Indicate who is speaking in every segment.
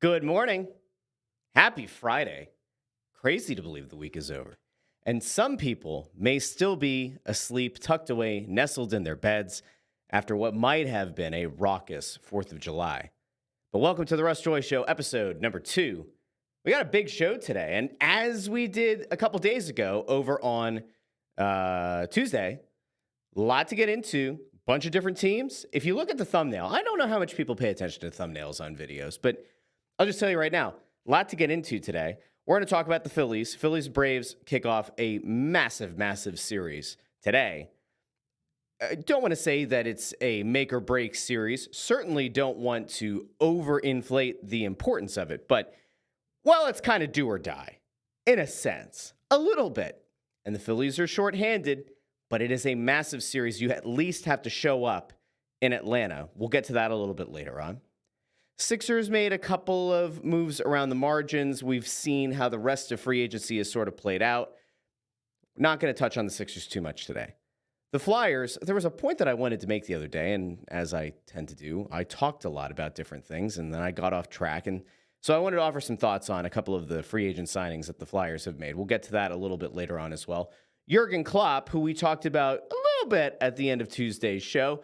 Speaker 1: Good morning. Happy Friday. Crazy to believe the week is over. And some people may still be asleep, tucked away, nestled in their beds after what might have been a raucous 4th of July. But welcome to the Russ Joy Show, episode number 2. We got a big show today. And as we did a couple days ago over on Tuesday, a lot to get into, bunch of different teams. If you look at the thumbnail, I don't know how much people pay attention to thumbnails on videos, but I'll just tell you right now, a lot to get into today. We're going to talk about the Phillies. Phillies-Braves kick off a massive, massive series today. I don't want to say that it's a make-or-break series. Certainly don't want to overinflate the importance of it. But, well, it's kind of do or die, in a sense, a little bit. And the Phillies are shorthanded, but it is a massive series. You at least have to show up in Atlanta. We'll get to that a little bit later on. Sixers made a couple of moves around the margins. We've seen how the rest of free agency has sort of played out. Not going to touch on the Sixers too much today. The Flyers, there was a point that I wanted to make the other day, and as I tend to do, I talked a lot about different things, and then I got off track. And so I wanted to offer some thoughts on a couple of the free agent signings that the Flyers have made. We'll get to that a little bit later on as well. Jürgen Klopp, who we talked about a little bit at the end of Tuesday's show,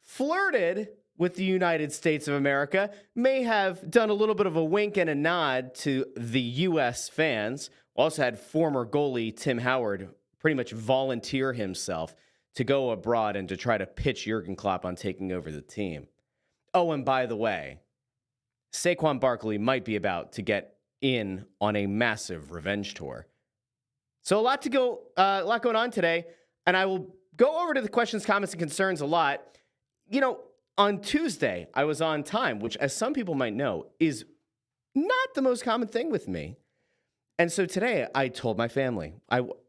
Speaker 1: flirted with the United States of America, may have done a little bit of a wink and a nod to the U.S. fans. Also had former goalie Tim Howard pretty much volunteer himself to go abroad and to try to pitch Jürgen Klopp on taking over the team. Oh, and by the way, Saquon Barkley might be about to get in on a massive revenge tour. So a lot going on today, and I will go over to the questions, comments, and concerns a lot. You know, on Tuesday, I was on time, which, as some people might know, is not the most common thing with me. And so today, I told my family.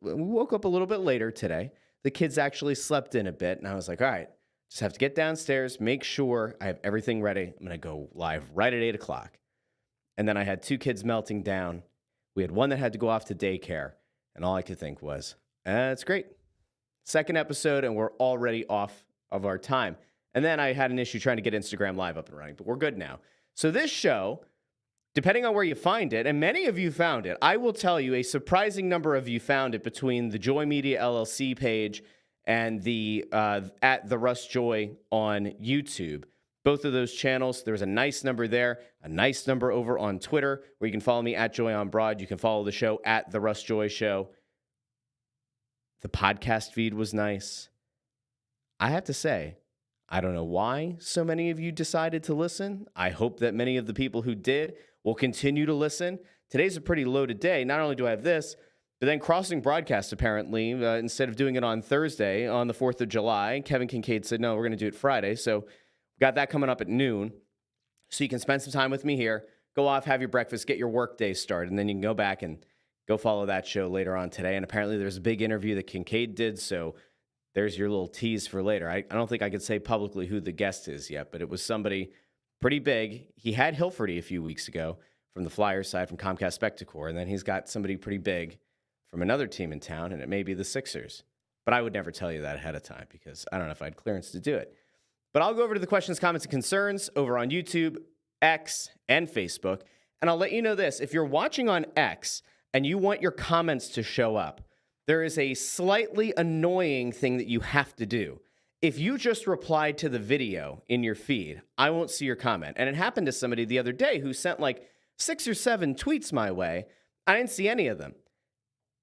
Speaker 1: We woke up a little bit later today. The kids actually slept in a bit, and I was like, all right, just have to get downstairs, make sure I have everything ready. I'm going to go live right at 8 o'clock. And then I had 2 kids melting down. We had one that had to go off to daycare, and all I could think was, it's great. Second episode, and we're already off of our time. And then I had an issue trying to get Instagram Live up and running, but we're good now. So this show, depending on where you find it, and many of you found it, I will tell you a surprising number of you found it between the Joy Media LLC page and the at the Russ Joy on YouTube. Both of those channels, there's a nice number there, a nice number over on Twitter, where you can follow me at Joy on Broad. You can follow the show at the Russ Joy Show. The podcast feed was nice. I have to say, I don't know why so many of you decided to listen. I hope that many of the people who did will continue to listen. Today's a pretty loaded day. Not only do I have this, but then Crossing Broadcast, apparently, instead of doing it on Thursday, on the 4th of July, Kevin Kincaid said, no, we're going to do it Friday. So we got that coming up at noon. So you can spend some time with me here, go off, have your breakfast, get your work day started, and then you can go back and go follow that show later on today. And apparently there's a big interview that Kincaid did, so there's your little tease for later. I don't think I could say publicly who the guest is yet, but it was somebody pretty big. He had Hilferty a few weeks ago from the Flyers side, from Comcast Spectacor, and then he's got somebody pretty big from another team in town, and it may be the Sixers. But I would never tell you that ahead of time because I don't know if I had clearance to do it. But I'll go over to the questions, comments, and concerns over on YouTube, X, and Facebook. And I'll let you know this. If you're watching on X and you want your comments to show up, there is a slightly annoying thing that you have to do. If you just reply to the video in your feed, I won't see your comment. And it happened to somebody the other day who sent like 6 or 7 tweets my way. I didn't see any of them.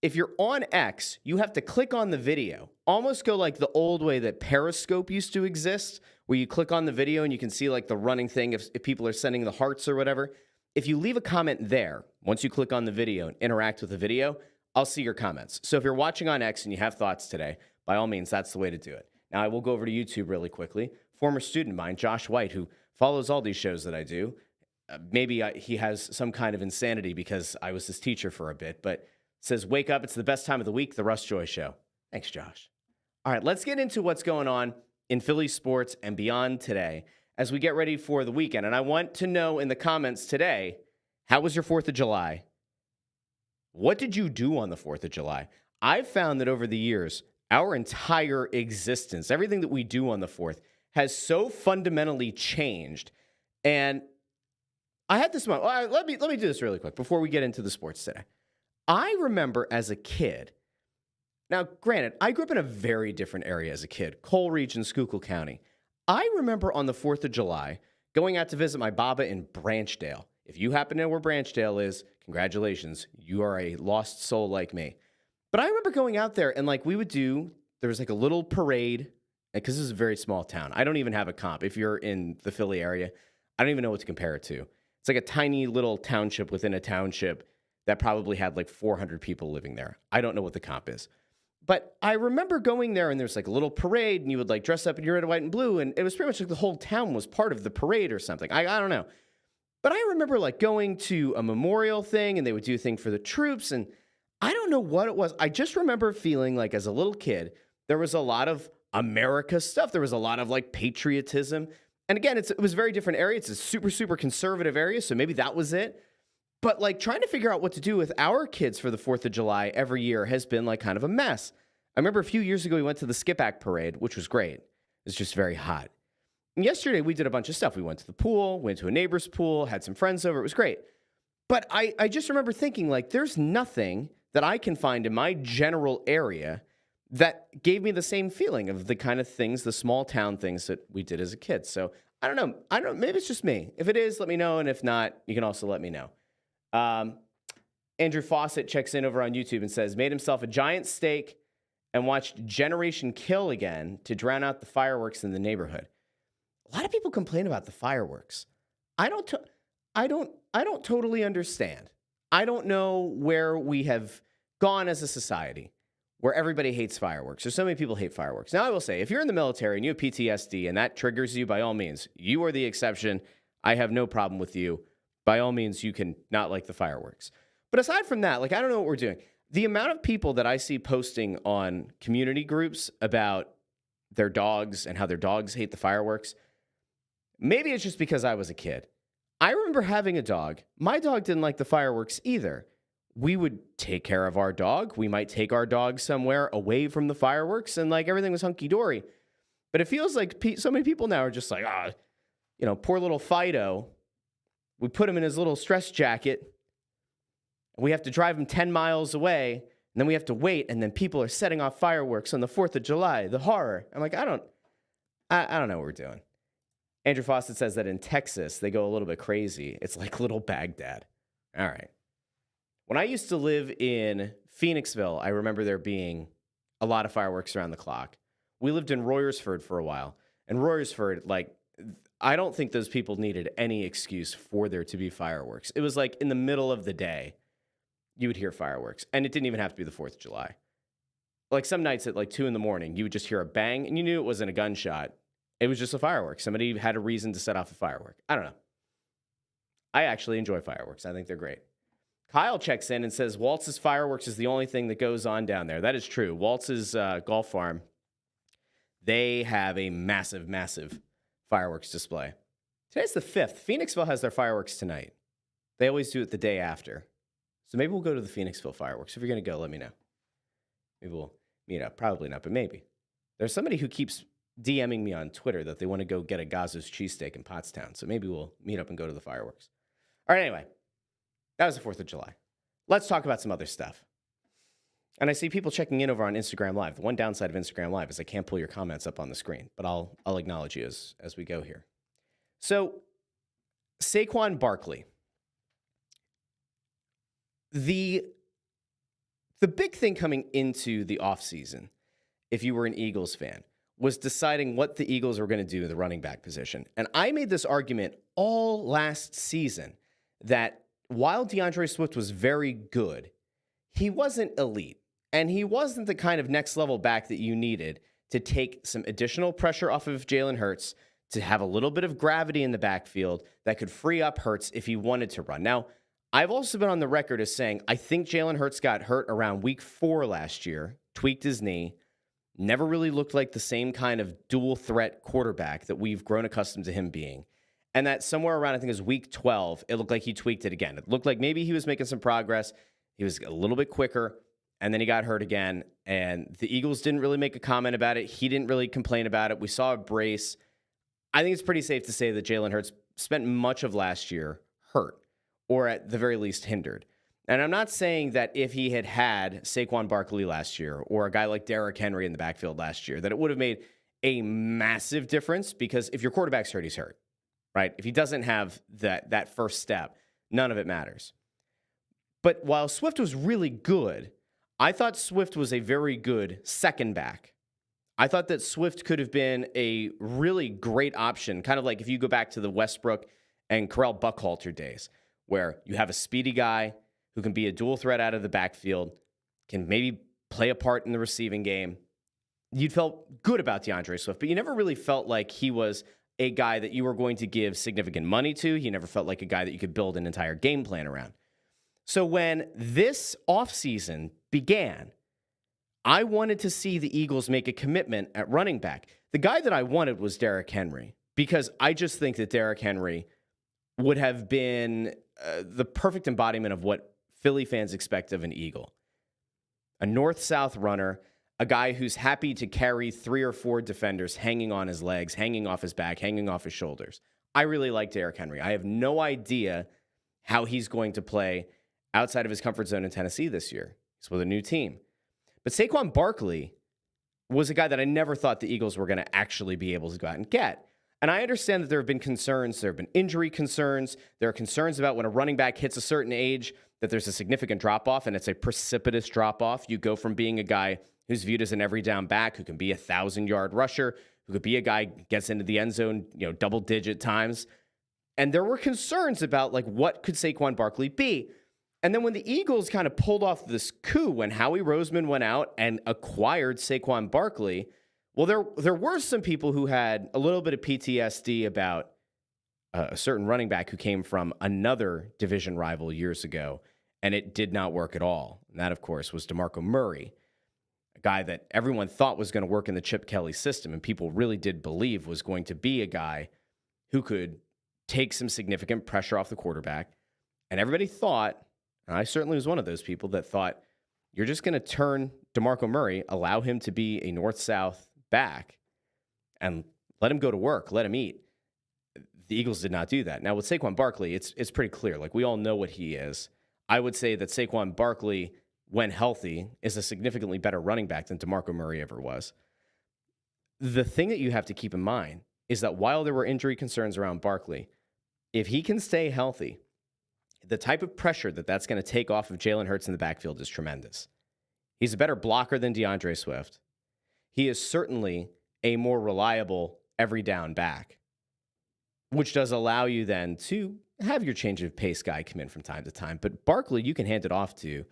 Speaker 1: If you're on X, you have to click on the video. Almost go like the old way that Periscope used to exist, where you click on the video and you can see like the running thing if people are sending the hearts or whatever. If you leave a comment there, once you click on the video and interact with the video, I'll see your comments. So if you're watching on X and you have thoughts today, by all means, that's the way to do it. Now, I will go over to YouTube really quickly. Former student of mine, Josh White, who follows all these shows that I do. He has some kind of insanity because I was his teacher for a bit, but says, wake up, it's the best time of the week, the Russ Joy Show. Thanks, Josh. All right, let's get into what's going on in Philly sports and beyond today as we get ready for the weekend. And I want to know in the comments today, how was your 4th of July? What did you do on the 4th of July? I've found that over the years, our entire existence, everything that we do on the 4th, has so fundamentally changed. And I had this moment. Let me do this really quick before we get into the sports today. I remember as a kid. Now, granted, I grew up in a very different area as a kid, Coleridge and Schuylkill County. I remember on the 4th of July going out to visit my baba in Branchdale. If you happen to know where Branchdale is, congratulations. You are a lost soul like me. But I remember going out there and there was like a little parade, because this is a very small town. I don't even have a comp. If you're in the Philly area, I don't even know what to compare it to. It's like a tiny little township within a township that probably had like 400 people living there. I don't know what the comp is. But I remember going there and there's like a little parade and you would like dress up in your red, white, and blue. And it was pretty much like the whole town was part of the parade or something. I don't know. But I remember like going to a memorial thing and they would do a thing for the troops. And I don't know what it was. I just remember feeling like as a little kid, there was a lot of America stuff. There was a lot of like patriotism. And again, it was a very different area. It's a super, super conservative area. So maybe that was it. But like trying to figure out what to do with our kids for the 4th of July every year has been like kind of a mess. I remember a few years ago, we went to the Skip Act Parade, which was great. It was just very hot. And yesterday, we did a bunch of stuff. We went to the pool, went to a neighbor's pool, had some friends over. It was great. But I just remember thinking, like, there's nothing that I can find in my general area that gave me the same feeling of the kind of things, the small town things that we did as a kid. So I don't know. Maybe it's just me. If it is, let me know. And if not, you can also let me know. Andrew Fawcett checks in over on YouTube and says, made himself a giant steak and watched Generation Kill again to drown out the fireworks in the neighborhood. A lot of people complain about the fireworks. I don't totally understand. I don't know where we have gone as a society where everybody hates fireworks, or so many people hate fireworks. Now, I will say, if you're in the military and you have PTSD and that triggers you, by all means, you are the exception. I have no problem with you. By all means, you can not like the fireworks. But aside from that, like, I don't know what we're doing. The amount of people that I see posting on community groups about their dogs and how their dogs hate the fireworks, maybe it's just because I was a kid. I remember having a dog. My dog didn't like the fireworks either. We would take care of our dog. We might take our dog somewhere away from the fireworks and like everything was hunky-dory. But it feels like so many people now are just like, poor little Fido. We put him in his little stress jacket. We have to drive him 10 miles away. And then we have to wait. And then people are setting off fireworks on the 4th of July. The horror. I'm like, I don't know what we're doing. Andrew Fawcett says that in Texas, they go a little bit crazy. It's like little Baghdad. All right. When I used to live in Phoenixville, I remember there being a lot of fireworks around the clock. We lived in Royersford for a while. And Royersford, like, I don't think those people needed any excuse for there to be fireworks. It was like in the middle of the day, you would hear fireworks. And it didn't even have to be the 4th of July. Like some nights at like 2 a.m, you would just hear a bang and you knew it wasn't a gunshot. It was just a firework. Somebody had a reason to set off a firework. I don't know. I actually enjoy fireworks. I think they're great. Kyle checks in and says, Waltz's fireworks is the only thing that goes on down there. That is true. Waltz's golf farm, they have a massive, massive fireworks display. Today's the 5th. Phoenixville has their fireworks tonight. They always do it the day after. So maybe we'll go to the Phoenixville fireworks. If you're going to go, let me know. Maybe we'll meet up. Probably not, but maybe. There's somebody who keeps DMing me on Twitter that they want to go get a Gazzo's cheesesteak in Pottstown. So maybe we'll meet up and go to the fireworks. All right, anyway. That was the 4th of July. Let's talk about some other stuff. And I see people checking in over on Instagram Live. The one downside of Instagram Live is I can't pull your comments up on the screen, but I'll acknowledge you as we go here. So, Saquon Barkley. The big thing coming into the offseason, if you were an Eagles fan, was deciding what the Eagles were going to do in the running back position. And I made this argument all last season that while DeAndre Swift was very good, he wasn't elite. And he wasn't the kind of next level back that you needed to take some additional pressure off of Jalen Hurts, to have a little bit of gravity in the backfield that could free up Hurts if he wanted to run. Now, I've also been on the record as saying I think Jalen Hurts got hurt around week 4 last year, tweaked his knee, never really looked like the same kind of dual threat quarterback that we've grown accustomed to him being. And that somewhere around, I think it was week 12, it looked like he tweaked it again. It looked like maybe he was making some progress. He was a little bit quicker, and then he got hurt again. And the Eagles didn't really make a comment about it. He didn't really complain about it. We saw a brace. I think it's pretty safe to say that Jalen Hurts spent much of last year hurt or at the very least hindered. And I'm not saying that if he had had Saquon Barkley last year or a guy like Derrick Henry in the backfield last year, that it would have made a massive difference, because if your quarterback's hurt, he's hurt, right? If he doesn't have that first step, none of it matters. But while Swift was really good, I thought Swift was a very good second back. I thought that Swift could have been a really great option, kind of like if you go back to the Westbrook and Corral Buckhalter days, where you have a speedy guy who can be a dual threat out of the backfield, can maybe play a part in the receiving game. You'd felt good about DeAndre Swift, but you never really felt like he was a guy that you were going to give significant money to. He never felt like a guy that you could build an entire game plan around. So when this offseason began, I wanted to see the Eagles make a commitment at running back. The guy that I wanted was Derrick Henry, because I just think that Derrick Henry would have been the perfect embodiment of what Philly fans expect of an Eagle. A north-south runner, a guy who's happy to carry 3 or 4 defenders hanging on his legs, hanging off his back, hanging off his shoulders. I really like Derrick Henry. I have no idea how he's going to play outside of his comfort zone in Tennessee this year. He's with a new team. But Saquon Barkley was a guy that I never thought the Eagles were going to actually be able to go out and get. And I understand that there have been concerns. There have been injury concerns. There are concerns about when a running back hits a certain age that there's a significant drop-off, and it's a precipitous drop-off. You go from being a guy who's viewed as an every down back, who can be a 1,000-yard rusher, who could be a guy who gets into the end zone, double-digit times. And there were concerns about, what could Saquon Barkley be? And then when the Eagles kind of pulled off this coup when Howie Roseman went out and acquired Saquon Barkley, well, there were some people who had a little bit of PTSD about a certain running back who came from another division rival years ago, and it did not work at all. And that, of course, was DeMarco Murray, a guy that everyone thought was going to work in the Chip Kelly system, and people really did believe was going to be a guy who could take some significant pressure off the quarterback. And everybody thought, and I certainly was one of those people that thought, you're just going to turn DeMarco Murray, allow him to be a north-south back, and let him go to work, let him eat. The Eagles did not do that. Now, with Saquon Barkley, it's pretty clear. We all know what he is. I would say that Saquon Barkley, when healthy, is a significantly better running back than DeMarco Murray ever was. The thing that you have to keep in mind is that while there were injury concerns around Barkley, if he can stay healthy, the type of pressure that's going to take off of Jalen Hurts in the backfield is tremendous. He's a better blocker than DeAndre Swift. He is certainly a more reliable every down back, which does allow you then to have your change of pace guy come in from time to time. But Barkley, you can hand it off to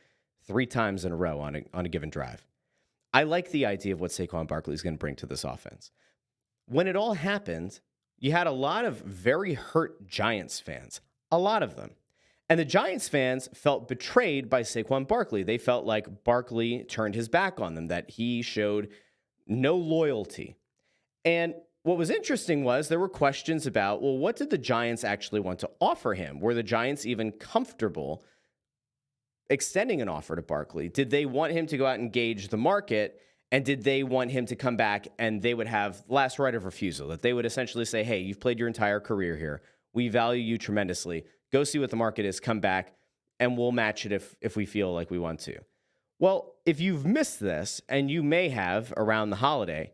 Speaker 1: 3 times in a row on a given drive. I like the idea of what Saquon Barkley is going to bring to this offense. When it all happened, you had a lot of very hurt Giants fans, a lot of them. And the Giants fans felt betrayed by Saquon Barkley. They felt like Barkley turned his back on them, that he showed no loyalty. And what was interesting was there were questions about, well, what did the Giants actually want to offer him? Were the Giants even comfortable extending an offer to Barkley? Did they want him to go out and gauge the market? And did they want him to come back and they would have last right of refusal? That they would essentially say, hey, you've played your entire career here. We value you tremendously. Go see what the market is, come back, and we'll match it if we feel like we want to. Well, if you've missed this, and you may have around the holiday,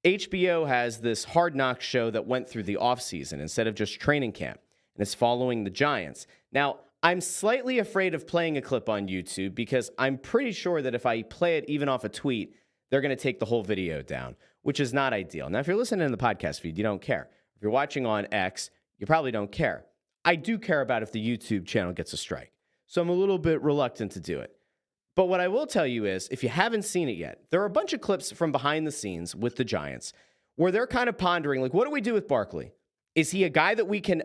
Speaker 1: HBO has this Hard Knocks show that went through the offseason instead of just training camp, and it's following the Giants. Now, I'm slightly afraid of playing a clip on YouTube because I'm pretty sure that if I play it even off a tweet, they're going to take the whole video down, which is not ideal. Now, if you're listening to the podcast feed, you don't care. If you're watching on X, you probably don't care. I do care about if the YouTube channel gets a strike, so I'm a little bit reluctant to do it. But what I will tell you is, if you haven't seen it yet, there are a bunch of clips from behind the scenes with the Giants where they're kind of pondering, what do we do with Barkley? Is he a guy that we can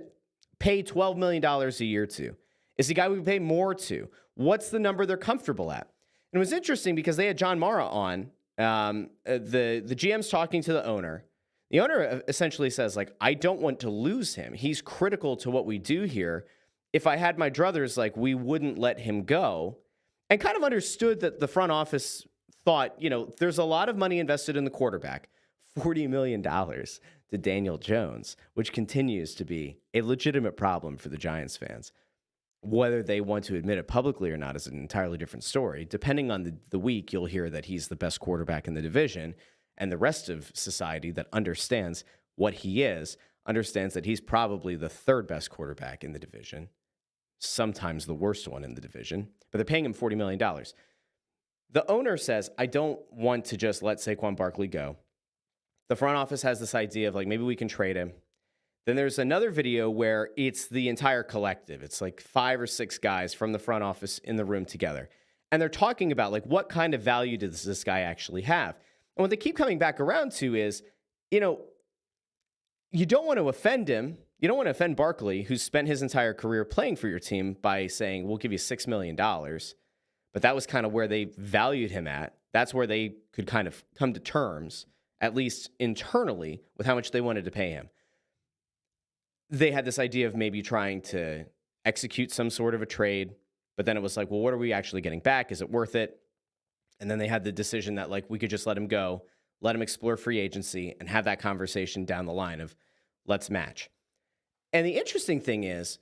Speaker 1: pay $12 million a year to? Is he a guy we can pay more to? What's the number they're comfortable at? And it was interesting because they had John Mara on, the GM's talking to the owner. The owner essentially says, I don't want to lose him. He's critical to what we do here. If I had my druthers, we wouldn't let him go. And kind of understood that the front office thought, there's a lot of money invested in the quarterback, $40 million to Daniel Jones, which continues to be a legitimate problem for the Giants fans. Whether they want to admit it publicly or not is an entirely different story. Depending on the week, you'll hear that he's the best quarterback in the division, and the rest of society that understands what he is understands that he's probably the third best quarterback in the division, sometimes the worst one in the division, but they're paying him $40 million. The owner says, I don't want to just let Saquon Barkley go. The front office has this idea of like, maybe we can trade him. Then there's another video where it's the entire collective. It's like 5 or 6 guys from the front office in the room together. And they're talking about like, what kind of value does this guy actually have? And what they keep coming back around to is, you don't want to offend him. You don't want to offend Barkley, who's spent his entire career playing for your team, by saying, we'll give you $6 million. But that was kind of where they valued him at. That's where they could kind of come to terms, at least internally, with how much they wanted to pay him. They had this idea of maybe trying to execute some sort of a trade, but then it was like, well, what are we actually getting back? Is it worth it? And then they had the decision that like we could just let him go, let him explore free agency, and have that conversation down the line of let's match. And the interesting thing is,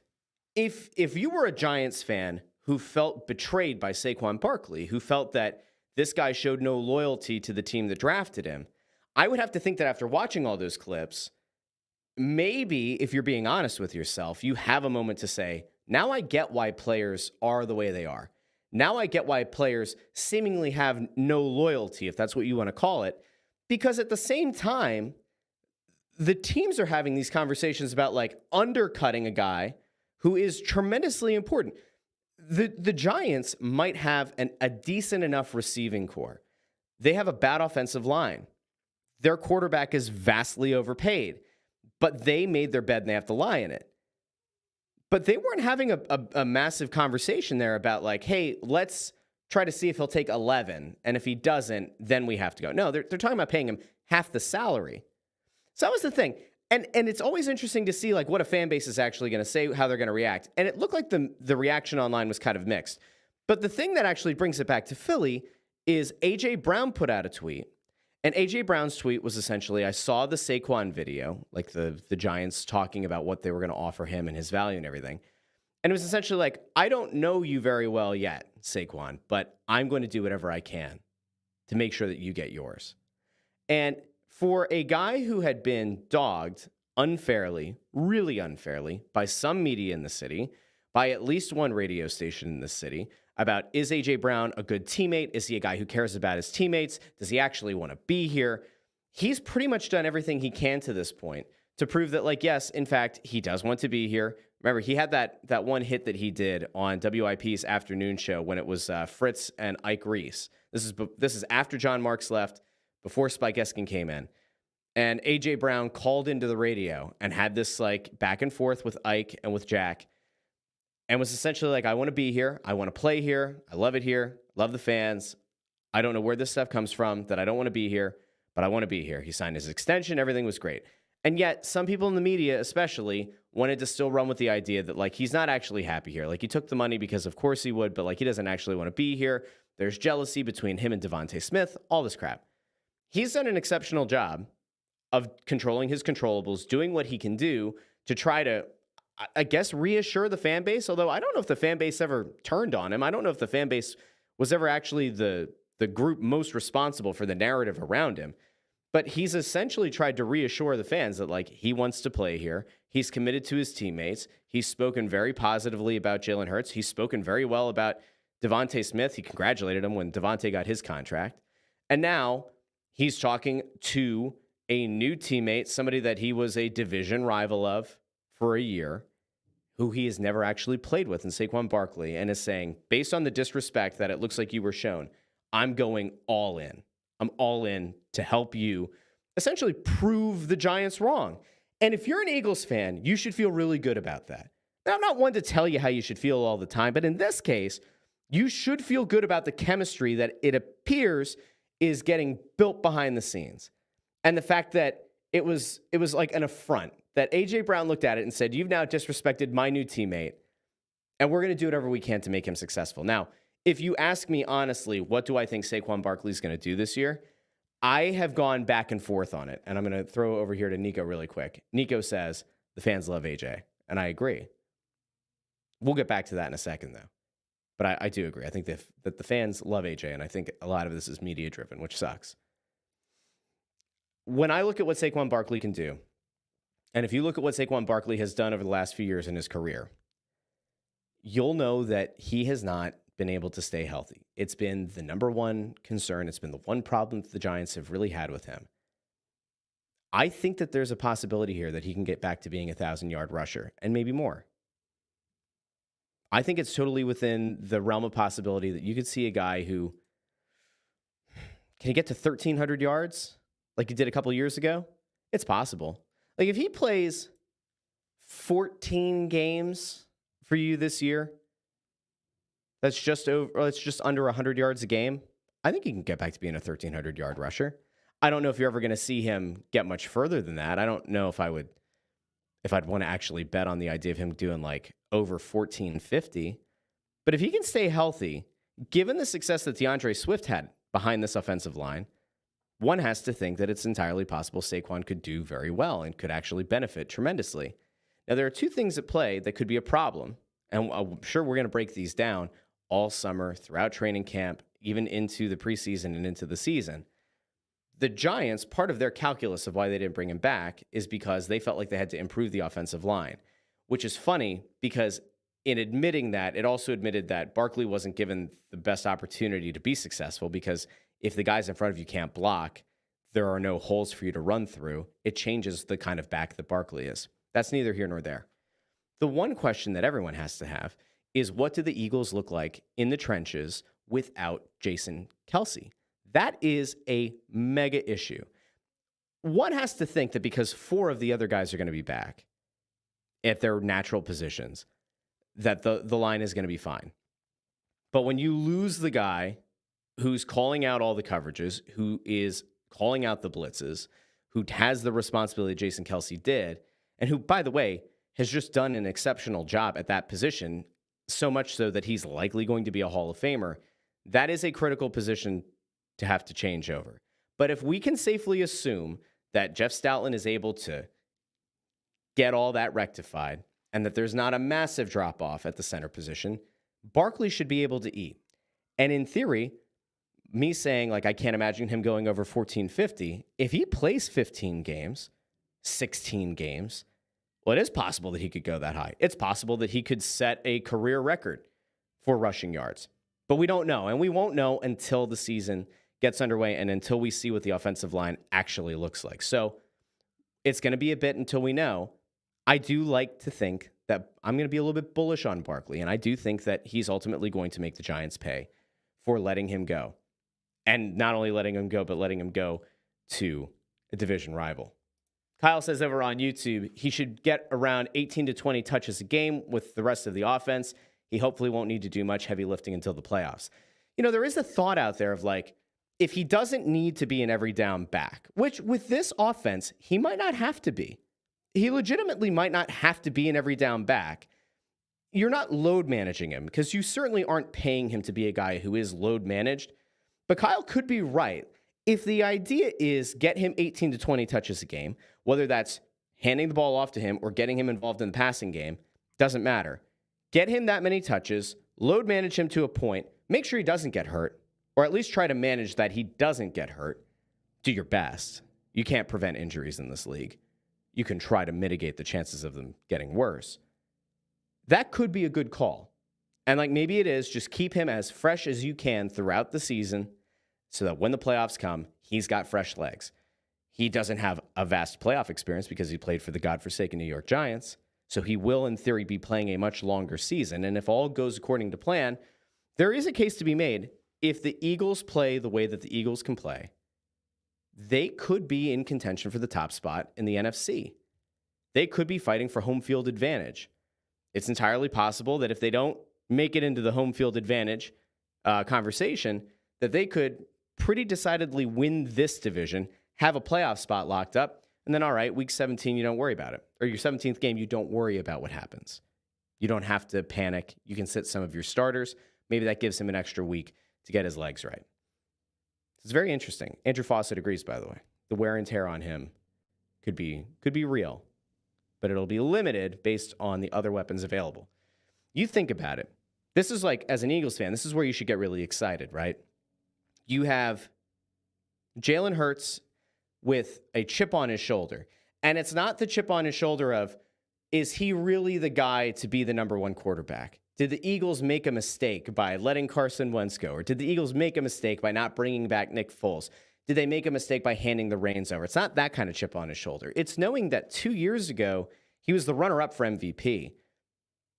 Speaker 1: if you were a Giants fan who felt betrayed by Saquon Barkley, who felt that this guy showed no loyalty to the team that drafted him, I would have to think that after watching all those clips, maybe if you're being honest with yourself, you have a moment to say, now I get why players are the way they are. Now I get why players seemingly have no loyalty, if that's what you want to call it, because at the same time, the teams are having these conversations about like undercutting a guy who is tremendously important. The Giants might have a decent enough receiving core. They have a bad offensive line. Their quarterback is vastly overpaid, but they made their bed and they have to lie in it. But they weren't having a massive conversation there about like, hey, let's try to see if he'll take 11. And if he doesn't, then we have to go. No, they're talking about paying him half the salary. So that was the thing. And it's always interesting to see like what a fan base is actually going to say, how they're going to react. And it looked like the reaction online was kind of mixed. But the thing that actually brings it back to Philly is A.J. Brown put out a tweet. And A.J. Brown's tweet was essentially, I saw the Saquon video, like the Giants talking about what they were going to offer him and his value and everything. And it was essentially like, I don't know you very well yet, Saquon, but I'm going to do whatever I can to make sure that you get yours. And for a guy who had been dogged unfairly, really unfairly, by some media in the city, by at least one radio station in the city, about is A.J. Brown a good teammate? Is he a guy who cares about his teammates? Does he actually want to be here? He's pretty much done everything he can to this point to prove that, like, yes, in fact, he does want to be here. Remember, he had that one hit that he did on WIP's afternoon show when it was Fritz and Ike Reese. This is after John Marks left, before Spike Eskin came in. And A.J. Brown called into the radio and had this, like, back and forth with Ike and with Jack, and was essentially like, I want to be here. I want to play here. I love it here. Love the fans. I don't know where this stuff comes from, that I don't want to be here, but I want to be here. He signed his extension. Everything was great. And yet some people in the media especially wanted to still run with the idea that, like, he's not actually happy here. Like, he took the money because of course he would, but, like, he doesn't actually want to be here. There's jealousy between him and Devontae Smith, all this crap. He's done an exceptional job of controlling his controllables, doing what he can do to try to, I guess, reassure the fan base, although I don't know if the fan base ever turned on him. I don't know if the fan base was ever actually the group most responsible for the narrative around him. But he's essentially tried to reassure the fans that, like, he wants to play here. He's committed to his teammates. He's spoken very positively about Jalen Hurts. He's spoken very well about Devontae Smith. He congratulated him when Devontae got his contract. And now he's talking to a new teammate, somebody that he was a division rival of for a year, who he has never actually played with in Saquon Barkley, and is saying, based on the disrespect that it looks like you were shown, I'm going all in. I'm all in to help you essentially prove the Giants wrong. And if you're an Eagles fan, you should feel really good about that. Now, I'm not one to tell you how you should feel all the time, but in this case, you should feel good about the chemistry that it appears is getting built behind the scenes. And the fact that it was like an affront, that A.J. Brown looked at it and said, you've now disrespected my new teammate, and we're going to do whatever we can to make him successful. Now, if you ask me honestly, what do I think Saquon Barkley is going to do this year? I have gone back and forth on it, and I'm going to throw over here to Nico really quick. Nico says the fans love AJ, and I agree. We'll get back to that in a second, though. But I do agree. I think that the fans love AJ, and I think a lot of this is media-driven, which sucks. When I look at what Saquon Barkley can do, and if you look at what Saquon Barkley has done over the last few years in his career, you'll know that he has not been able to stay healthy. It's been the number one concern. It's been the one problem that the Giants have really had with him. I think that there's a possibility here that he can get back to being a 1,000-yard rusher and maybe more. I think it's totally within the realm of possibility that you could see a guy who can he get to 1,300 yards like he did a couple years ago? It's possible. Like if he plays 14 games for you this year, that's just under 100 yards a game, I think he can get back to being a 1,300-yard rusher. I don't know if you're ever going to see him get much further than that. I don't know if I'd want to actually bet on the idea of him doing like over 1,450. But if he can stay healthy, given the success that DeAndre Swift had behind this offensive line, one has to think that it's entirely possible Saquon could do very well and could actually benefit tremendously. Now, there are two things at play that could be a problem, and I'm sure we're going to break these down all summer, throughout training camp, even into the preseason and into the season. The Giants, part of their calculus of why they didn't bring him back is because they felt like they had to improve the offensive line, which is funny because in admitting that, it also admitted that Barkley wasn't given the best opportunity to be successful because if the guys in front of you can't block, there are no holes for you to run through. It changes the kind of back that Barkley is. That's neither here nor there. The one question that everyone has to have is what do the Eagles look like in the trenches without Jason Kelce? That is a mega issue. One has to think that because 4 of the other guys are going to be back at their natural positions, that the line is going to be fine. But when you lose the guy who's calling out all the coverages, who is calling out the blitzes, who has the responsibility Jason Kelce did, and who, by the way, has just done an exceptional job at that position, so much so that he's likely going to be a Hall of Famer, that is a critical position to have to change over. But if we can safely assume that Jeff Stoutland is able to get all that rectified and that there's not a massive drop-off at the center position, Barkley should be able to eat. And in theory, me saying, like, I can't imagine him going over 1,450, if he plays 15 games, 16 games, well, it is possible that he could go that high. It's possible that he could set a career record for rushing yards. But we don't know, and we won't know until the season gets underway and until we see what the offensive line actually looks like. So it's going to be a bit until we know. I do like to think that I'm going to be a little bit bullish on Barkley, and I do think that he's ultimately going to make the Giants pay for letting him go. And not only letting him go, but letting him go to a division rival. Kyle says over on YouTube, he should get around 18 to 20 touches a game with the rest of the offense. He hopefully won't need to do much heavy lifting until the playoffs. You know, there is a thought out there of like, if he doesn't need to be an every down back, which with this offense, he might not have to be. He legitimately might not have to be an every down back. You're not load managing him because you certainly aren't paying him to be a guy who is load managed. But Kyle could be right. If the idea is get him 18 to 20 touches a game, whether that's handing the ball off to him or getting him involved in the passing game, doesn't matter. Get him that many touches, load manage him to a point, make sure he doesn't get hurt, or at least try to manage that he doesn't get hurt. Do your best. You can't prevent injuries in this league. You can try to mitigate the chances of them getting worse. That could be a good call. And like maybe it is, just keep him as fresh as you can throughout the season so that when the playoffs come, he's got fresh legs. He doesn't have a vast playoff experience because he played for the godforsaken New York Giants. So he will, in theory, be playing a much longer season. And if all goes according to plan, there is a case to be made. If the Eagles play the way that the Eagles can play, they could be in contention for the top spot in the NFC. They could be fighting for home field advantage. It's entirely possible that if they don't make it into the home field advantage conversation, that they could pretty decidedly win this division, have a playoff spot locked up, and then, all right, week 17, you don't worry about it. Or your 17th game, you don't worry about what happens. You don't have to panic. You can sit some of your starters. Maybe that gives him an extra week to get his legs right. It's very interesting. Andrew Fawcett agrees, by the way. The wear and tear on him could be real, but it'll be limited based on the other weapons available. You think about it. This is like, as an Eagles fan, this is where you should get really excited, right? You have Jalen Hurts with a chip on his shoulder. And it's not the chip on his shoulder of, is he really the guy to be the number one quarterback? Did the Eagles make a mistake by letting Carson Wentz go? Or did the Eagles make a mistake by not bringing back Nick Foles? Did they make a mistake by handing the reins over? It's not that kind of chip on his shoulder. It's knowing that 2 years ago, he was the runner-up for MVP.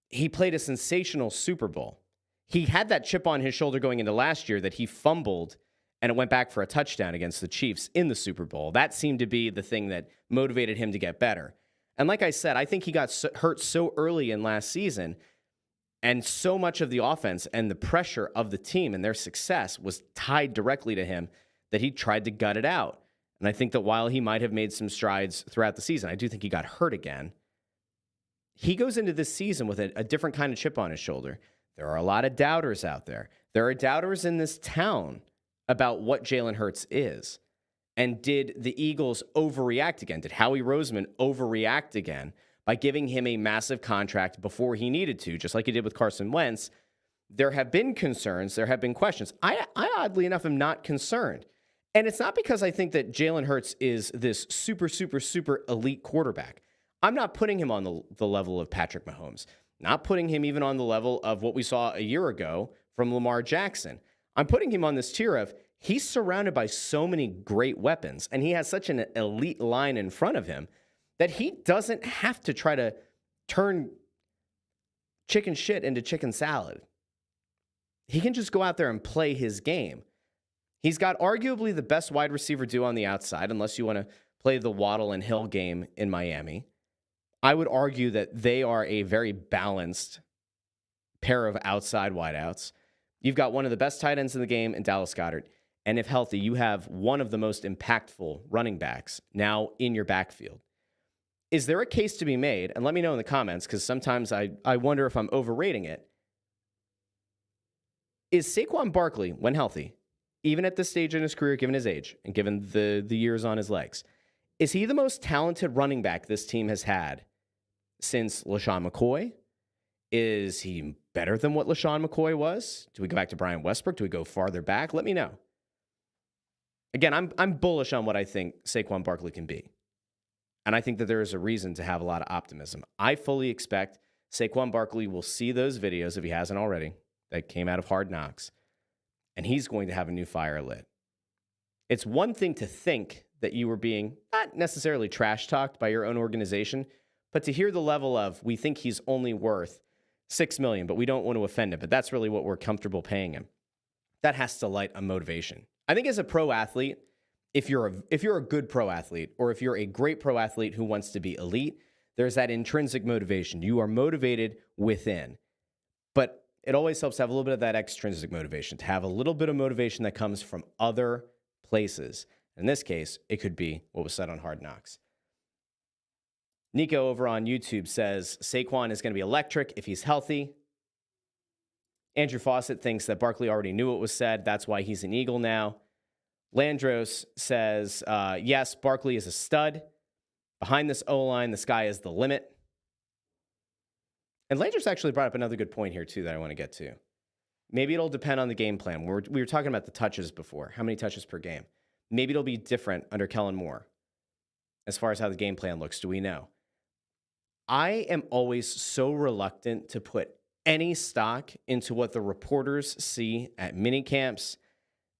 Speaker 1: He played a sensational Super Bowl. He had that chip on his shoulder going into last year that he fumbled and it went back for a touchdown against the Chiefs in the Super Bowl. That seemed to be the thing that motivated him to get better. And like I said, I think he got hurt so early in last season, and so much of the offense and the pressure of the team and their success was tied directly to him that he tried to gut it out. And I think that while he might have made some strides throughout the season, I do think he got hurt again. He goes into this season with a different kind of chip on his shoulder. There are a lot of doubters out there. There are doubters in this town about what Jalen Hurts is. And did the Eagles overreact again? Did Howie Roseman overreact again by giving him a massive contract before he needed to, just like he did with Carson Wentz? There have been concerns. There have been questions. I oddly enough, am not concerned. And it's not because I think that Jalen Hurts is this super, super, super elite quarterback. I'm not putting him on the level of Patrick Mahomes, not putting him even on the level of what we saw a year ago from Lamar Jackson. I'm putting him on this tier of he's surrounded by so many great weapons, and he has such an elite line in front of him that he doesn't have to try to turn chicken shit into chicken salad. He can just go out there and play his game. He's got arguably the best wide receiver duo on the outside, unless you want to play the Waddle and Hill game in Miami. I would argue that they are a very balanced pair of outside wideouts. You've got one of the best tight ends in the game in Dallas Goedert. And if healthy, you have one of the most impactful running backs now in your backfield. Is there a case to be made? And let me know in the comments, because sometimes I wonder if I'm overrating it. Is Saquon Barkley, when healthy, even at this stage in his career, given his age and given the years on his legs, is he the most talented running back this team has had since LaShawn McCoy? Is he better than what LaShawn McCoy was? Do we go back to Brian Westbrook? Do we go farther back? Let me know. Again, I'm bullish on what I think Saquon Barkley can be. And I think that there is a reason to have a lot of optimism. I fully expect Saquon Barkley will see those videos, if he hasn't already, that came out of Hard Knocks, and he's going to have a new fire lit. It's one thing to think that you were being not necessarily trash talked by your own organization, but to hear the level of, we think he's only worth $6 million, but we don't want to offend him, but that's really what we're comfortable paying him. That has to light a motivation. I think as a pro athlete, if you're a good pro athlete, or if you're a great pro athlete who wants to be elite, there's that intrinsic motivation. You are motivated within. But it always helps to have a little bit of that extrinsic motivation, to have a little bit of motivation that comes from other places. In this case, it could be what was said on Hard Knocks. Nico over on YouTube says Saquon is going to be electric if he's healthy. Andrew Fawcett thinks that Barkley already knew what was said. That's why he's an Eagle now. Landros says, yes, Barkley is a stud. Behind this O-line, the sky is the limit. And Landros actually brought up another good point here, too, that I want to get to. Maybe it'll depend on the game plan. We were talking about the touches before. How many touches per game? Maybe it'll be different under Kellen Moore. As far as how the game plan looks, do we know? I am always so reluctant to put any stock into what the reporters see at mini camps,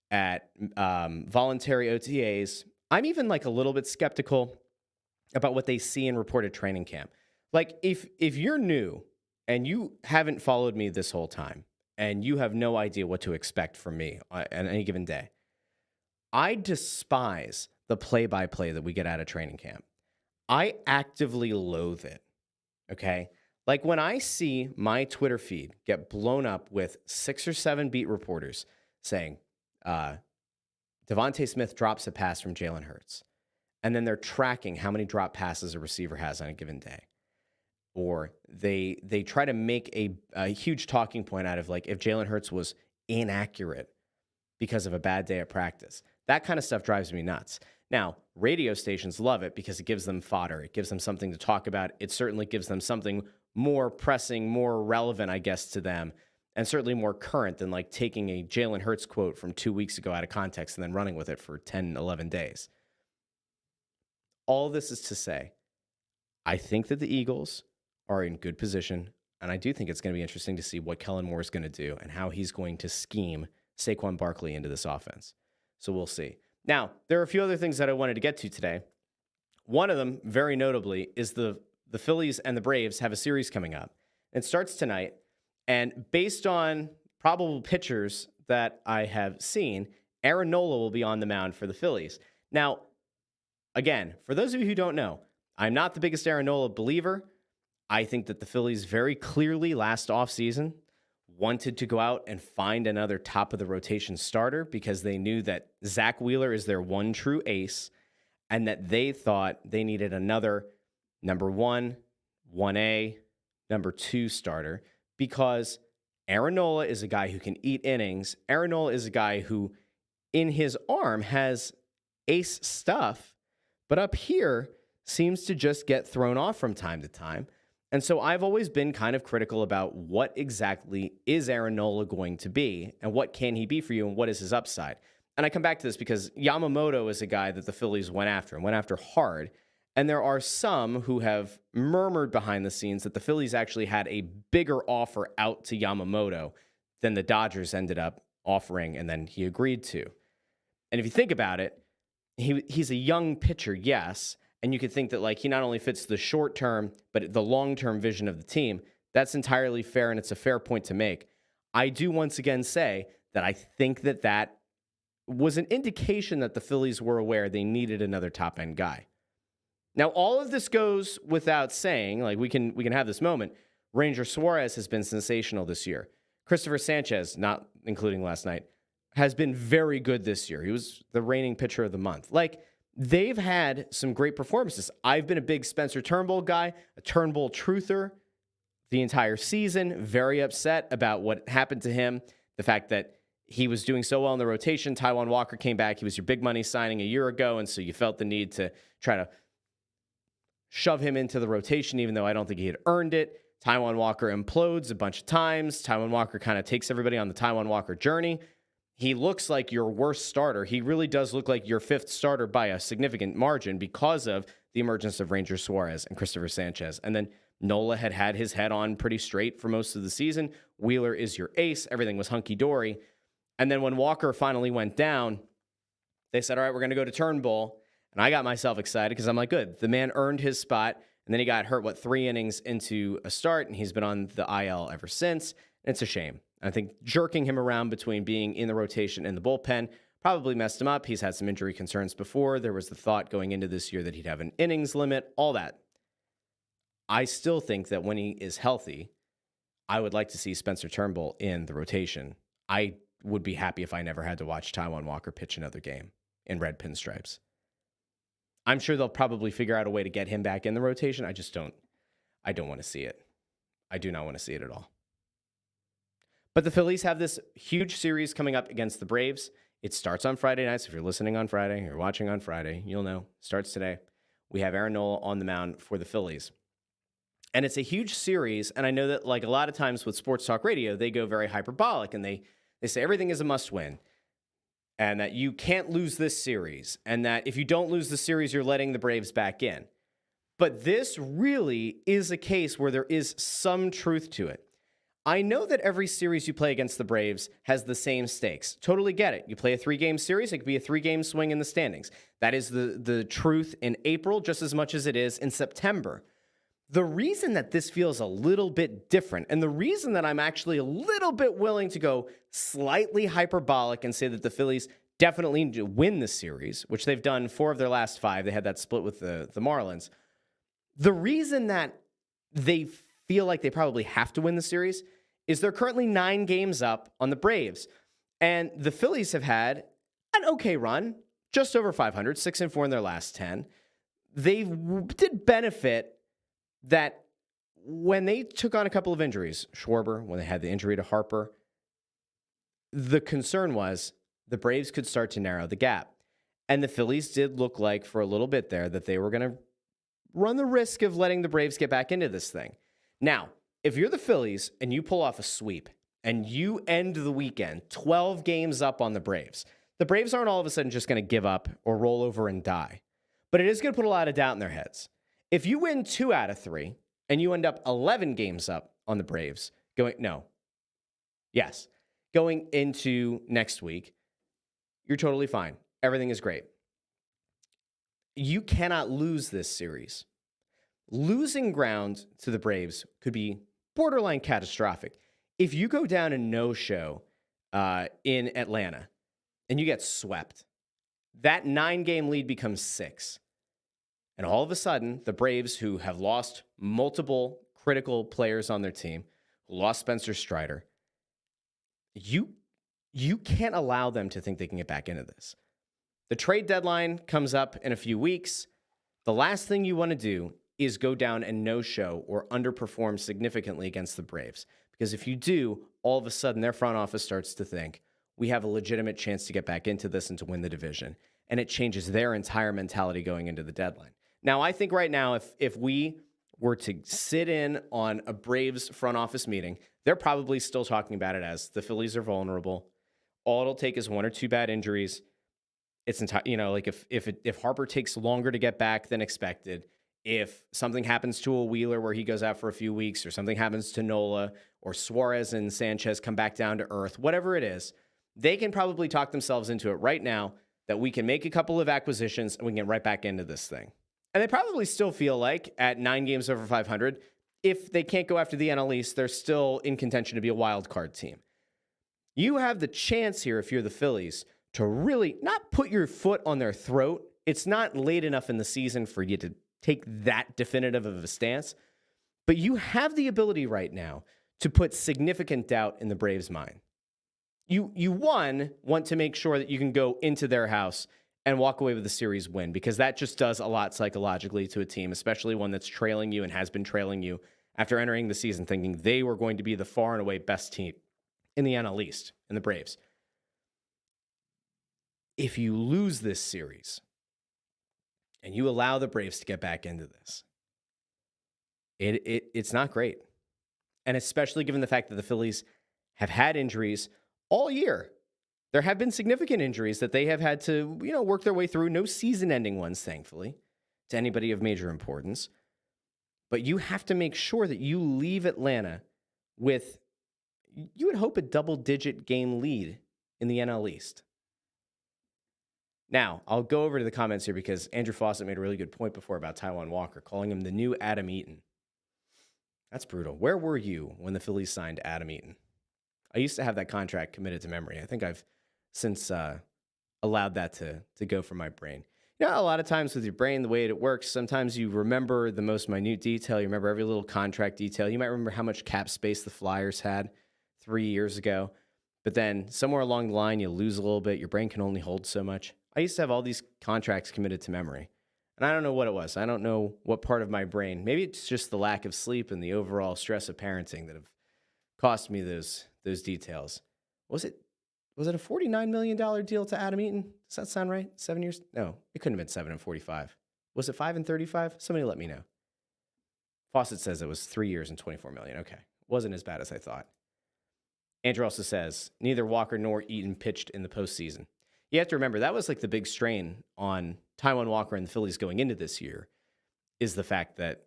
Speaker 1: at voluntary OTAs. I'm even like a little bit skeptical about what they see in reported training camp. Like if you're new and you haven't followed me this whole time and you have no idea what to expect from me on any given day, I despise the play-by-play that we get out of training camp. I actively loathe it, okay? Like when I see my Twitter feed get blown up with 6 or 7 beat reporters saying, Devontae Smith drops a pass from Jalen Hurts, and then they're tracking how many drop passes a receiver has on a given day. Or they try to make a huge talking point out of like if Jalen Hurts was inaccurate because of a bad day at practice. That kind of stuff drives me nuts. Now, radio stations love it because it gives them fodder. It gives them something to talk about. It certainly gives them something more pressing, more relevant, I guess, to them, and certainly more current than like taking a Jalen Hurts quote from 2 weeks ago out of context and then running with it for 10, 11 days. All this is to say, I think that the Eagles are in good position, and I do think it's going to be interesting to see what Kellen Moore is going to do and how he's going to scheme Saquon Barkley into this offense. So we'll see. Now, there are a few other things that I wanted to get to today. One of them, very notably, is the Phillies and the Braves have a series coming up. It starts tonight, and based on probable pitchers that I have seen, Aaron Nola will be on the mound for the Phillies. Now, again, for those of you who don't know, I'm not the biggest Aaron Nola believer. I think that the Phillies very clearly last offseason wanted to go out and find another top-of-the-rotation starter because they knew that Zach Wheeler is their one true ace and that they thought they needed another number 1, 1A, number 2 starter because Aaron Nola is a guy who can eat innings. Aaron Nola is a guy who, in his arm, has ace stuff, but up here seems to just get thrown off from time to time. And so I've always been kind of critical about what exactly is Aaron Nola going to be and what can he be for you and what is his upside. And I come back to this because Yamamoto is a guy that the Phillies went after hard. And there are some who have murmured behind the scenes that the Phillies actually had a bigger offer out to Yamamoto than the Dodgers ended up offering and then he agreed to. And if you think about it, he's a young pitcher, yes. And you could think that like he not only fits the short term, but the long-term vision of the team. That's entirely fair, and it's a fair point to make. I do once again say that I think that was an indication that the Phillies were aware they needed another top-end guy. Now, all of this goes without saying, like we can have this moment. Ranger Suarez has been sensational this year. Christopher Sanchez, not including last night, has been very good this year. He was the reigning pitcher of the month. Like, they've had some great performances. I've been a big Spencer Turnbull guy, a Turnbull truther the entire season, very upset about what happened to him, the fact that he was doing so well in the rotation. Taijuan Walker came back. He was your big money signing a year ago, and so you felt the need to try to shove him into the rotation, even though I don't think he had earned it. Taijuan Walker implodes a bunch of times. Taijuan Walker kind of takes everybody on the Taijuan Walker journey. He looks like your worst starter. He really does look like your fifth starter by a significant margin because of the emergence of Ranger Suarez and Christopher Sanchez. And then Nola had his head on pretty straight for most of the season. Wheeler is your ace. Everything was hunky-dory. And then when Walker finally went down, they said, all right, we're going to go to Turnbull. And I got myself excited because I'm like, good. The man earned his spot. And then he got hurt, 3 innings into a start, and he's been on the IL ever since. And it's a shame. I think jerking him around between being in the rotation and the bullpen probably messed him up. He's had some injury concerns before. There was the thought going into this year that he'd have an innings limit, all that. I still think that when he is healthy, I would like to see Spencer Turnbull in the rotation. I would be happy if I never had to watch Taijuan Walker pitch another game in red pinstripes. I'm sure they'll probably figure out a way to get him back in the rotation. I don't want to see it. I do not want to see it at all. But the Phillies have this huge series coming up against the Braves. It starts on Friday nights. If you're listening on Friday, you're watching on Friday, you'll know. It starts today. We have Aaron Nola on the mound for the Phillies. And it's a huge series. And I know that like a lot of times with sports talk radio, they go very hyperbolic and they say everything is a must win. And that you can't lose this series. And that if you don't lose the series, you're letting the Braves back in. But this really is a case where there is some truth to it. I know that every series you play against the Braves has the same stakes. Totally get it. You play a 3-game series, it could be a 3-game swing in the standings. That is the truth in April just as much as it is in September. The reason that this feels a little bit different, and the reason that I'm actually a little bit willing to go slightly hyperbolic and say that the Phillies definitely need to win this series, which they've done 4 of their last 5. They had that split with the Marlins. The reason that they feel like they probably have to win the series is they're currently 9 games up on the Braves. And the Phillies have had an okay run, just over 500, 6-4 in their last 10. They did benefit that when they took on a couple of injuries, Schwarber, when they had the injury to Harper, the concern was the Braves could start to narrow the gap. And the Phillies did look like for a little bit there that they were going to run the risk of letting the Braves get back into this thing. Now, if you're the Phillies and you pull off a sweep and you end the weekend 12 games up on the Braves aren't all of a sudden just going to give up or roll over and die. But it is going to put a lot of doubt in their heads. If you win 2 out of 3 and you end up 11 games up on the Braves going into next week, you're totally fine. Everything is great. You cannot lose this series. Losing ground to the Braves could be borderline catastrophic. If you go down a no-show in Atlanta and you get swept, that 9-game lead becomes 6. And all of a sudden, the Braves, who have lost multiple critical players on their team, who lost Spencer Strider, you can't allow them to think they can get back into this. The trade deadline comes up in a few weeks. The last thing you want to do is go down and no-show or underperform significantly against the Braves. Because if you do, all of a sudden their front office starts to think, we have a legitimate chance to get back into this and to win the division. And it changes their entire mentality going into the deadline. Now, I think right now, if we were to sit in on a Braves front office meeting, they're probably still talking about it as the Phillies are vulnerable. All it'll take is 1 or 2 bad injuries. It's like if Harper takes longer to get back than expected, if something happens to a Wheeler where he goes out for a few weeks, or something happens to Nola, or Suarez and Sanchez come back down to earth, whatever it is, they can probably talk themselves into it right now that we can make a couple of acquisitions and we can get right back into this thing. And they probably still feel like at 9 games over 500, if they can't go after the NL East, they're still in contention to be a wild card team. You have the chance here, if you're the Phillies, to really not put your foot on their throat. It's not late enough in the season for you to take that definitive of a stance, but you have the ability right now to put significant doubt in the Braves' mind. You want to make sure that you can go into their house and walk away with a series win, because that just does a lot psychologically to a team, especially one that's trailing you and has been trailing you after entering the season thinking they were going to be the far and away best team in the NL East, in the Braves. If you lose this series and you allow the Braves to get back into this, it's not great. And especially given the fact that the Phillies have had injuries all year. There have been significant injuries that they have had to, work their way through. No season-ending ones, thankfully, to anybody of major importance. But you have to make sure that you leave Atlanta with, you would hope, a double-digit game lead in the NL East. Now, I'll go over to the comments here because Andrew Fawcett made a really good point before about Taijuan Walker, calling him the new Adam Eaton. That's brutal. Where were you when the Phillies signed Adam Eaton? I used to have that contract committed to memory. I think I've since allowed that to go from my brain. A lot of times with your brain, the way it works, sometimes you remember the most minute detail. You remember every little contract detail. You might remember how much cap space the Flyers had 3 years ago. But then somewhere along the line, you lose a little bit. Your brain can only hold so much. I used to have all these contracts committed to memory. And I don't know what it was. I don't know what part of my brain. Maybe it's just the lack of sleep and the overall stress of parenting that have cost me those details. Was it a $49 million deal to Adam Eaton? Does that sound right? 7 years? No, it couldn't have been 7 and 45. Was it 5 and 35? Somebody let me know. Fawcett says it was 3 years and $24 million. Okay. Wasn't as bad as I thought. Andrew also says, neither Walker nor Eaton pitched in the postseason. You have to remember, that was like the big strain on Taijuan Walker and the Phillies going into this year, is the fact that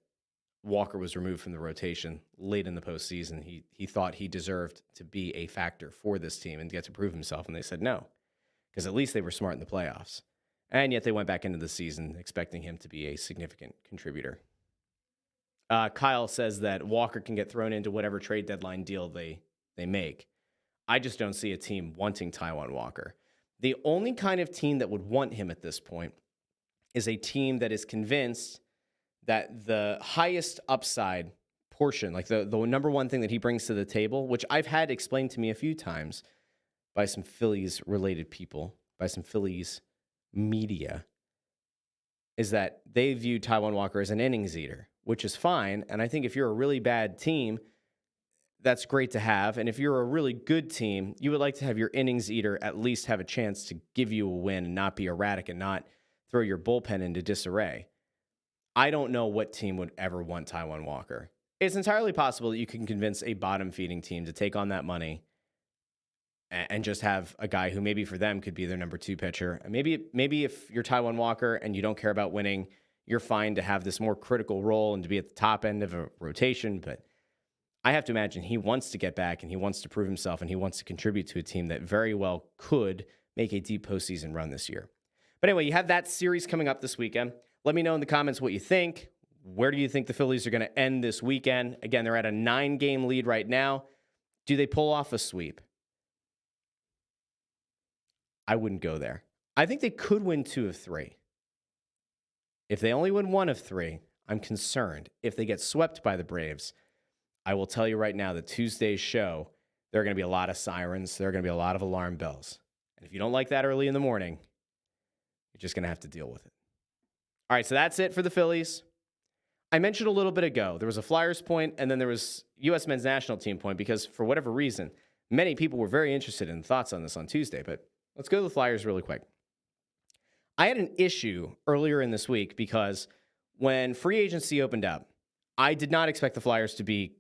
Speaker 1: Walker was removed from the rotation late in the postseason. He thought he deserved to be a factor for this team and get to prove himself, and they said no, because at least they were smart in the playoffs. And yet they went back into the season expecting him to be a significant contributor. Kyle says that Walker can get thrown into whatever trade deadline deal they make. I just don't see a team wanting Taijuan Walker. The only kind of team that would want him at this point is a team that is convinced that the highest upside portion, like the number one thing that he brings to the table, which I've had explained to me a few times by some Phillies-related people, by some Phillies media, is that they view Taijuan Walker as an innings eater, which is fine. And I think if you're a really bad team, that's great to have. And if you're a really good team, you would like to have your innings eater at least have a chance to give you a win and not be erratic and not throw your bullpen into disarray. I don't know what team would ever want Taijuan Walker. It's entirely possible that you can convince a bottom-feeding team to take on that money and just have a guy who maybe for them could be their number 2 pitcher. And maybe if you're Taijuan Walker and you don't care about winning, you're fine to have this more critical role and to be at the top end of a rotation. But I have to imagine he wants to get back and he wants to prove himself and he wants to contribute to a team that very well could make a deep postseason run this year. But anyway, you have that series coming up this weekend. Let me know in the comments what you think. Where do you think the Phillies are going to end this weekend? Again, they're at a 9-game lead right now. Do they pull off a sweep? I wouldn't go there. I think they could win 2 of 3. If they only win 1 of 3, I'm concerned. If they get swept by the Braves, I will tell you right now that Tuesday's show, there are going to be a lot of sirens. There are going to be a lot of alarm bells. And if you don't like that early in the morning, you're just going to have to deal with it. All right, so that's it for the Phillies. I mentioned a little bit ago, there was a Flyers point, and then there was U.S. men's national team point, because for whatever reason, many people were very interested in thoughts on this on Tuesday. But let's go to the Flyers really quick. I had an issue earlier in this week because when free agency opened up, I did not expect the Flyers to be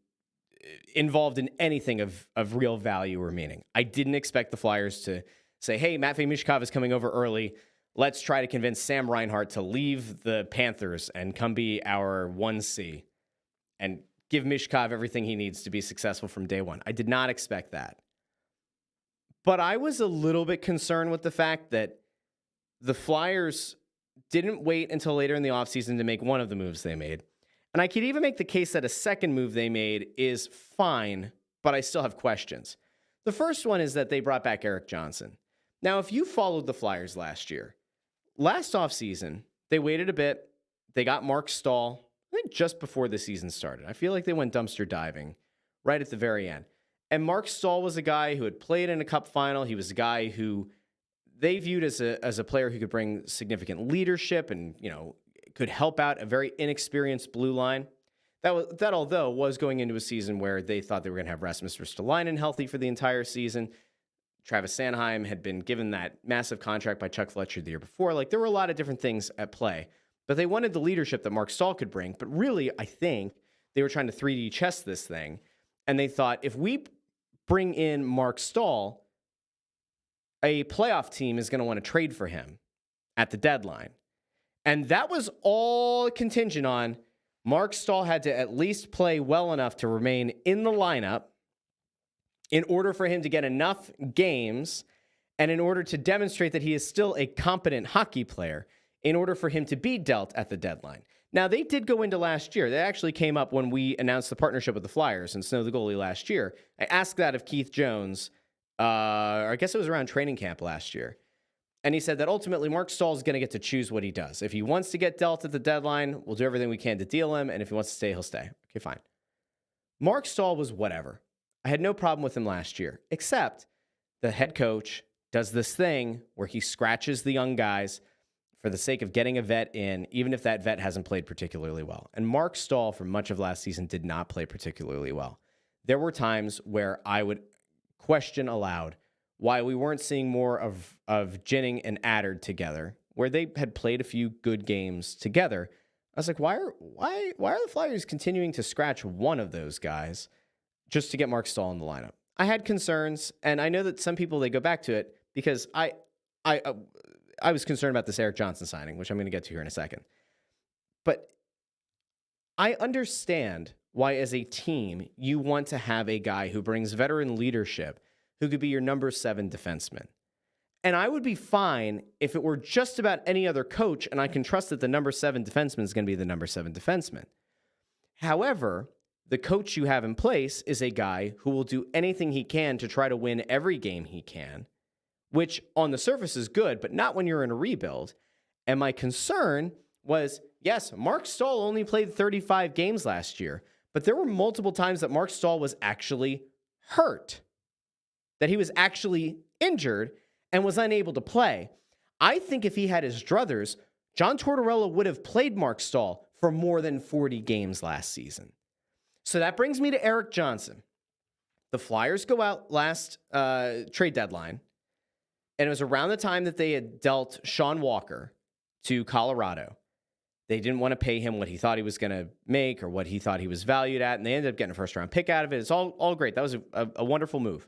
Speaker 1: involved in anything of real value or meaning. I didn't expect the Flyers to say, hey, Matvei Michkov is coming over early. Let's try to convince Sam Reinhart to leave the Panthers and come be our 1C and give Michkov everything he needs to be successful from day one. I did not expect that. But I was a little bit concerned with the fact that the Flyers didn't wait until later in the offseason to make one of the moves they made. And I could even make the case that a second move they made is fine, but I still have questions. The first one is that they brought back Erik Johnson. Now, if you followed the Flyers last offseason, they waited a bit. They got Mark Stahl, I think just before the season started. I feel like they went dumpster diving right at the very end. And Mark Stahl was a guy who had played in a cup final. He was a guy who they viewed as a player who could bring significant leadership and, could help out a very inexperienced blue line. That although was going into a season where they thought they were going to have Rasmus Ristolainen healthy for the entire season. Travis Sanheim had been given that massive contract by Chuck Fletcher the year before. Like, there were a lot of different things at play. But they wanted the leadership that Mark Stahl could bring. But really, I think they were trying to 3D chess this thing. And they thought, if we bring in Mark Stahl, a playoff team is going to want to trade for him at the deadline. And that was all contingent on Mark Stahl had to at least play well enough to remain in the lineup in order for him to get enough games and in order to demonstrate that he is still a competent hockey player in order for him to be dealt at the deadline. Now, they did go into last year. They actually came up when we announced the partnership with the Flyers and Snow the goalie last year. I asked that of Keith Jones, I guess it was around training camp last year. And he said that ultimately Mark Stahl is going to get to choose what he does. If he wants to get dealt at the deadline, we'll do everything we can to deal him. And if he wants to stay, he'll stay. Okay, fine. Mark Stahl was whatever. I had no problem with him last year, except the head coach does this thing where he scratches the young guys for the sake of getting a vet in, even if that vet hasn't played particularly well. And Mark Stahl, for much of last season, did not play particularly well. There were times where I would question aloud why we weren't seeing more of Jennings and Adder together, where they had played a few good games together. I was like, why are the Flyers continuing to scratch one of those guys just to get Mark Stahl in the lineup? I had concerns, and I know that some people, they go back to it because I was concerned about this Erik Johnson signing, which I'm going to get to here in a second. But I understand why, as a team, you want to have a guy who brings veteran leadership, who could be your number 7 defenseman. And I would be fine if it were just about any other coach, and I can trust that the number 7 defenseman is going to be the number 7 defenseman. However, the coach you have in place is a guy who will do anything he can to try to win every game he can, which on the surface is good, but not when you're in a rebuild. And my concern was, yes, Mark Stahl only played 35 games last year, but there were multiple times that Mark Stahl was actually hurt, that he was actually injured and was unable to play. I think if he had his druthers, John Tortorella would have played Mark Stahl for more than 40 games last season. So that brings me to Erik Johnson. the Flyers go out last trade deadline, and it was around the time that they had dealt Sean Walker to Colorado. They didn't want to pay him what he thought he was going to make or what he thought he was valued at, and they ended up getting a first-round pick out of it. It's all great. That was a wonderful move.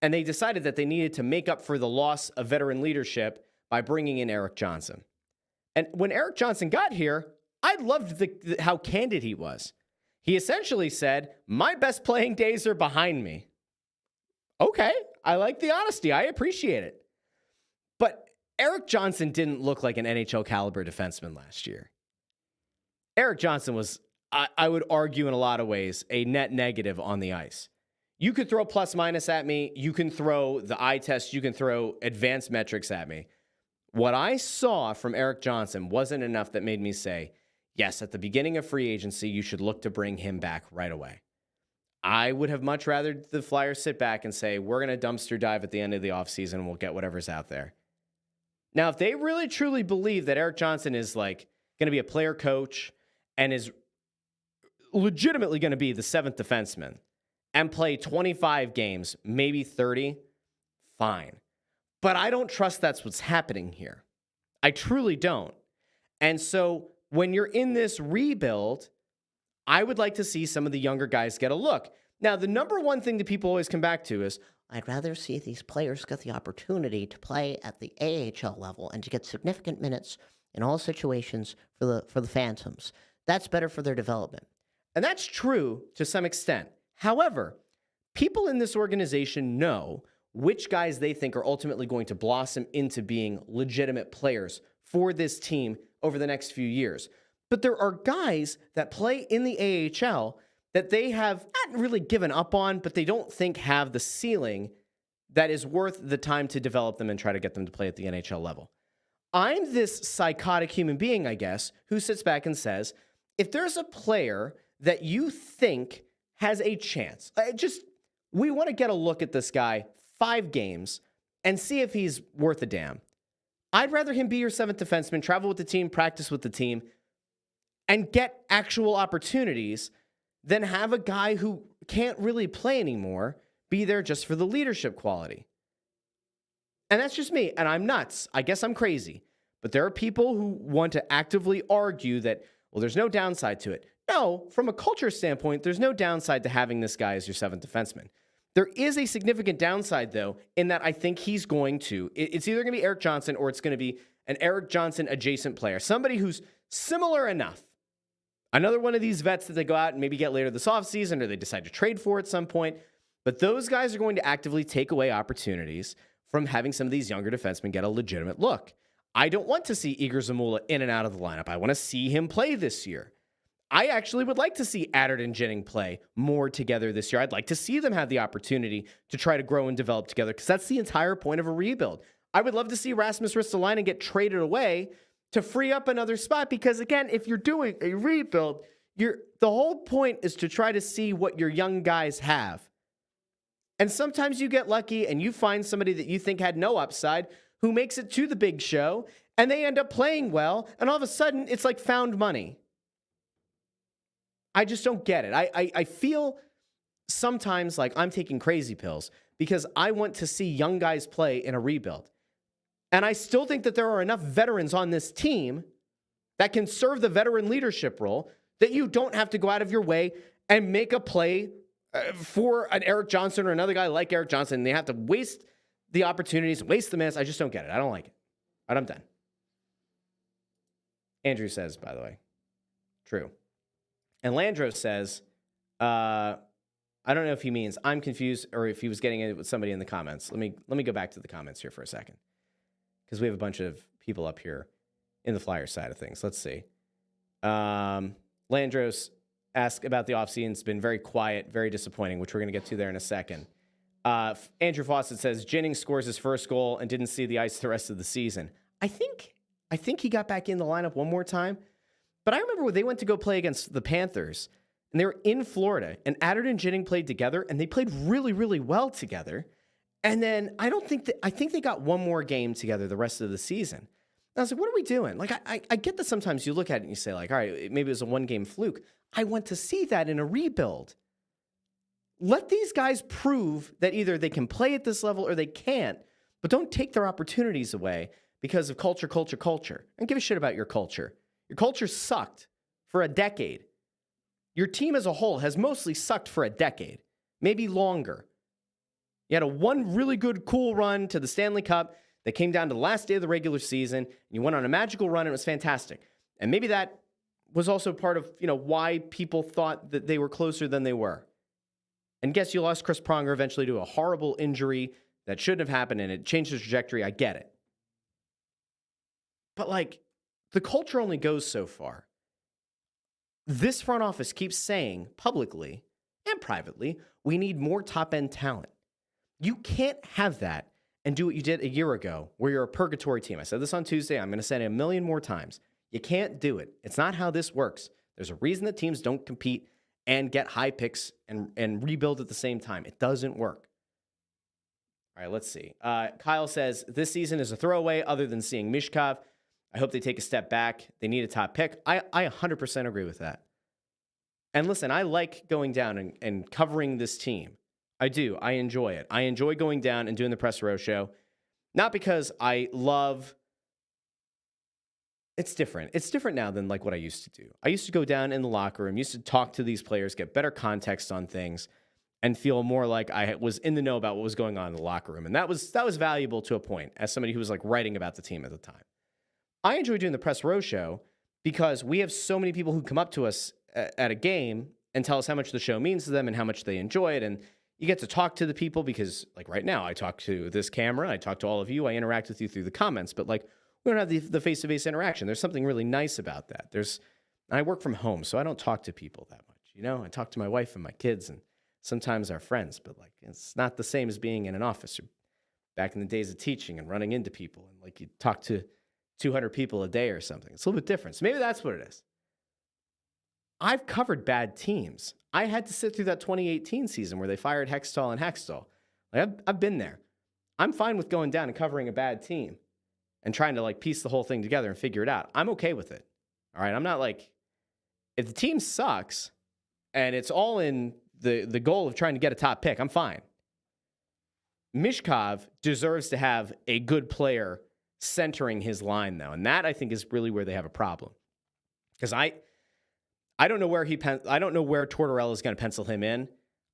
Speaker 1: And they decided that they needed to make up for the loss of veteran leadership by bringing in Erik Johnson. And when Erik Johnson got here, I loved how candid he was. He essentially said, my best playing days are behind me. Okay, I like the honesty. I appreciate it. But Erik Johnson didn't look like an NHL caliber defenseman last year. Erik Johnson was, I would argue in a lot of ways, a net negative on the ice. You could throw plus minus at me. You can throw the eye test. You can throw advanced metrics at me. What I saw from Erik Johnson wasn't enough that made me say, yes, at the beginning of free agency, you should look to bring him back right away. I would have much rather the Flyers sit back and say, we're going to dumpster dive at the end of the offseason and we'll get whatever's out there. Now, if they really truly believe that Erik Johnson is like going to be a player coach and is legitimately going to be the seventh defenseman and play 25 games, maybe 30, fine. But I don't trust that's what's happening here. I truly don't. And so when you're in this rebuild, I would like to see some of the younger guys get a look. Now, the number one thing that people always come back to is,
Speaker 2: I'd rather see these players get the opportunity to play at the AHL level and to get significant minutes in all situations for the Phantoms. That's better for their development.
Speaker 1: And that's true to some extent. However, people in this organization know which guys they think are ultimately going to blossom into being legitimate players for this team over the next few years. But there are guys that play in the AHL that they have not really given up on, but they don't think have the ceiling that is worth the time to develop them and try to get them to play at the NHL level. I'm this psychotic human being, I guess, who sits back and says, if there's a player that you think has a chance, we want to get a look at this guy 5 games and see if he's worth a damn. I'd rather him be your seventh defenseman, travel with the team, practice with the team, and get actual opportunities than have a guy who can't really play anymore be there just for the leadership quality. And that's just me, and I'm nuts. I guess I'm crazy. But there are people who want to actively argue that, well, there's no downside to it. No, from a culture standpoint, there's no downside to having this guy as your seventh defenseman. There is a significant downside, though, in that I think he's going to, it's either going to be Erik Johnson or it's going to be an Erik Johnson adjacent player, somebody who's similar enough. Another one of these vets that they go out and maybe get later this offseason or they decide to trade for at some point. But those guys are going to actively take away opportunities from having some of these younger defensemen get a legitimate look. I don't want to see Igor Zamula in and out of the lineup. I want to see him play this year. I actually would like to see Adert and Jennings play more together this year. I'd like to see them have the opportunity to try to grow and develop together because that's the entire point of a rebuild. I would love to see Rasmus Ristolainen get traded away to free up another spot because, again, if you're doing a rebuild, the whole point is to try to see what your young guys have. And sometimes you get lucky and you find somebody that you think had no upside who makes it to the big show and they end up playing well, and all of a sudden it's like found money. I just don't get it. I feel sometimes like I'm taking crazy pills because I want to see young guys play in a rebuild. And I still think that there are enough veterans on this team that can serve the veteran leadership role that you don't have to go out of your way and make a play for an Erik Johnson or another guy like Erik Johnson. They have to waste the opportunities, waste the minutes. I just don't get it. I don't like it. All right, I'm done. Andrew says, by the way, true. And Landro says, I don't know if he means I'm confused or if he was getting it with somebody in the comments. Let me go back to the comments here for a second because we have a bunch of people up here in the Flyers side of things. Let's see. Landros asked about the offseason. It's been very quiet, very disappointing, which we're going to get to there in a second. Andrew Fawcett says Jennings scores his first goal and didn't see the ice the rest of the season. I think he got back in the lineup one more time. But I remember when they went to go play against the Panthers, and they were in Florida, and Adert and Jennings played together, and they played really, really well together. And then I think they got one more game together the rest of the season. And I was like, what are we doing? Like, I get that sometimes you look at it and you say, like, all right, maybe it was a one-game fluke. I want to see that in a rebuild. let these guys prove that either they can play at this level or they can't, but don't take their opportunities away because of culture. And give a shit about your culture. Your culture sucked for a decade. Your team as a whole has mostly sucked for a decade, maybe longer. You had one really good, cool run to the Stanley Cup that came down to the last day of the regular season. And you went on a magical run, and it was fantastic. And maybe that was also part of, why people thought that they were closer than they were. And guess you lost Chris Pronger eventually to a horrible injury that shouldn't have happened, and it changed the trajectory. I get it. But, the culture only goes so far. This front office keeps saying publicly and privately, we need more top-end talent. You can't have that and do what you did a year ago, where you're a purgatory team. I said this on Tuesday. I'm going to say it a million more times. You can't do it. It's not how this works. There's a reason that teams don't compete and get high picks and rebuild at the same time. It doesn't work. All right, let's see. Kyle says, this season is a throwaway other than seeing Mishkov. I hope they take a step back. They need a top pick. I 100% agree with that. And listen, I like going down and covering this team. I do. I enjoy it. I enjoy going down and doing the Press Row show. Not because I love... It's different. It's different now than what I used to do. I used to go down in the locker room, used to talk to these players, get better context on things, and feel more like I was in the know about what was going on in the locker room. And that was valuable to a point as somebody who was writing about the team at the time. I enjoy doing the Press Row show because we have so many people who come up to us at a game and tell us how much the show means to them and how much they enjoy it. And you get to talk to the people because, right now, I talk to this camera, I talk to all of you, I interact with you through the comments, but we don't have the face-to-face interaction. There's something really nice about that. I work from home, so I don't talk to people that much. I talk to my wife and my kids and sometimes our friends, but it's not the same as being in an office or back in the days of teaching and running into people and you talk to 200 people a day or something. It's a little bit different. So maybe that's what it is. I've covered bad teams. I had to sit through that 2018 season where they fired Hextall and Hextall. I've been there. I'm fine with going down and covering a bad team and trying to piece the whole thing together and figure it out. I'm okay with it. All right. I'm not if the team sucks and it's all in the goal of trying to get a top pick, I'm fine. Mishkov deserves to have a good player centering his line, though. And that, I think, is really where they have a problem. Because I don't know where I don't know where Tortorella is going to pencil him in.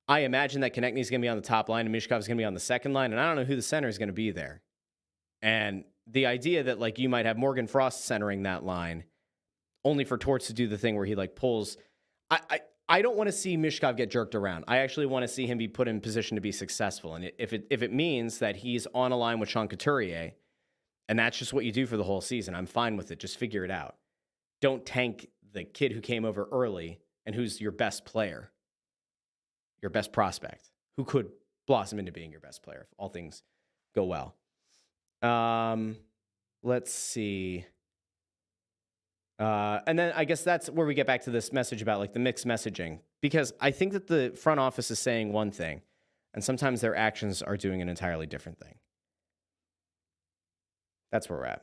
Speaker 1: I imagine that Konechny is going to be on the top line and Mishkov is going to be on the second line, and I don't know who the center is going to be there. And the idea that you might have Morgan Frost centering that line, only for Torts to do the thing where he pulls. I don't want to see Mishkov get jerked around. I actually want to see him be put in position to be successful. And if it means that he's on a line with Sean Couturier, and that's just what you do for the whole season, I'm fine with it. Just figure it out. Don't tank the kid who came over early and who's your best player, your best prospect, who could blossom into being your best player if all things go well. Let's see. And then I guess that's where we get back to this message about the mixed messaging, because I think that the front office is saying one thing and sometimes their actions are doing an entirely different thing. That's where we're at.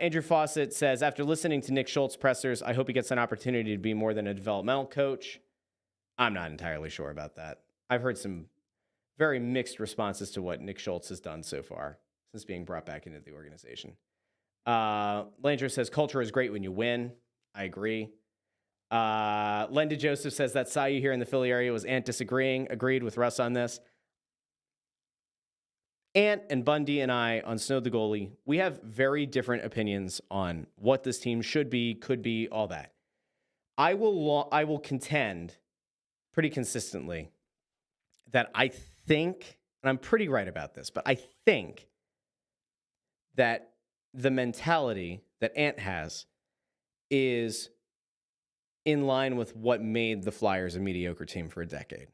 Speaker 1: Andrew Fawcett says, after listening to Nick Schultz pressers, I hope he gets an opportunity to be more than a developmental coach. I'm not entirely sure about that. I've heard some very mixed responses to what Nick Schultz has done so far since being brought back into the organization. Landry says, culture is great when you win. I agree. Linda Joseph says, that saw you here in the Philly area was Ant disagreeing. Agreed with Russ on this. Ant and Bundy and I on Snow the Goalie, we have very different opinions on what this team should be, could be, all that. I will contend pretty consistently that I think, and I'm pretty right about this, but I think that the mentality that Ant has is in line with what made the Flyers a mediocre team for a decade.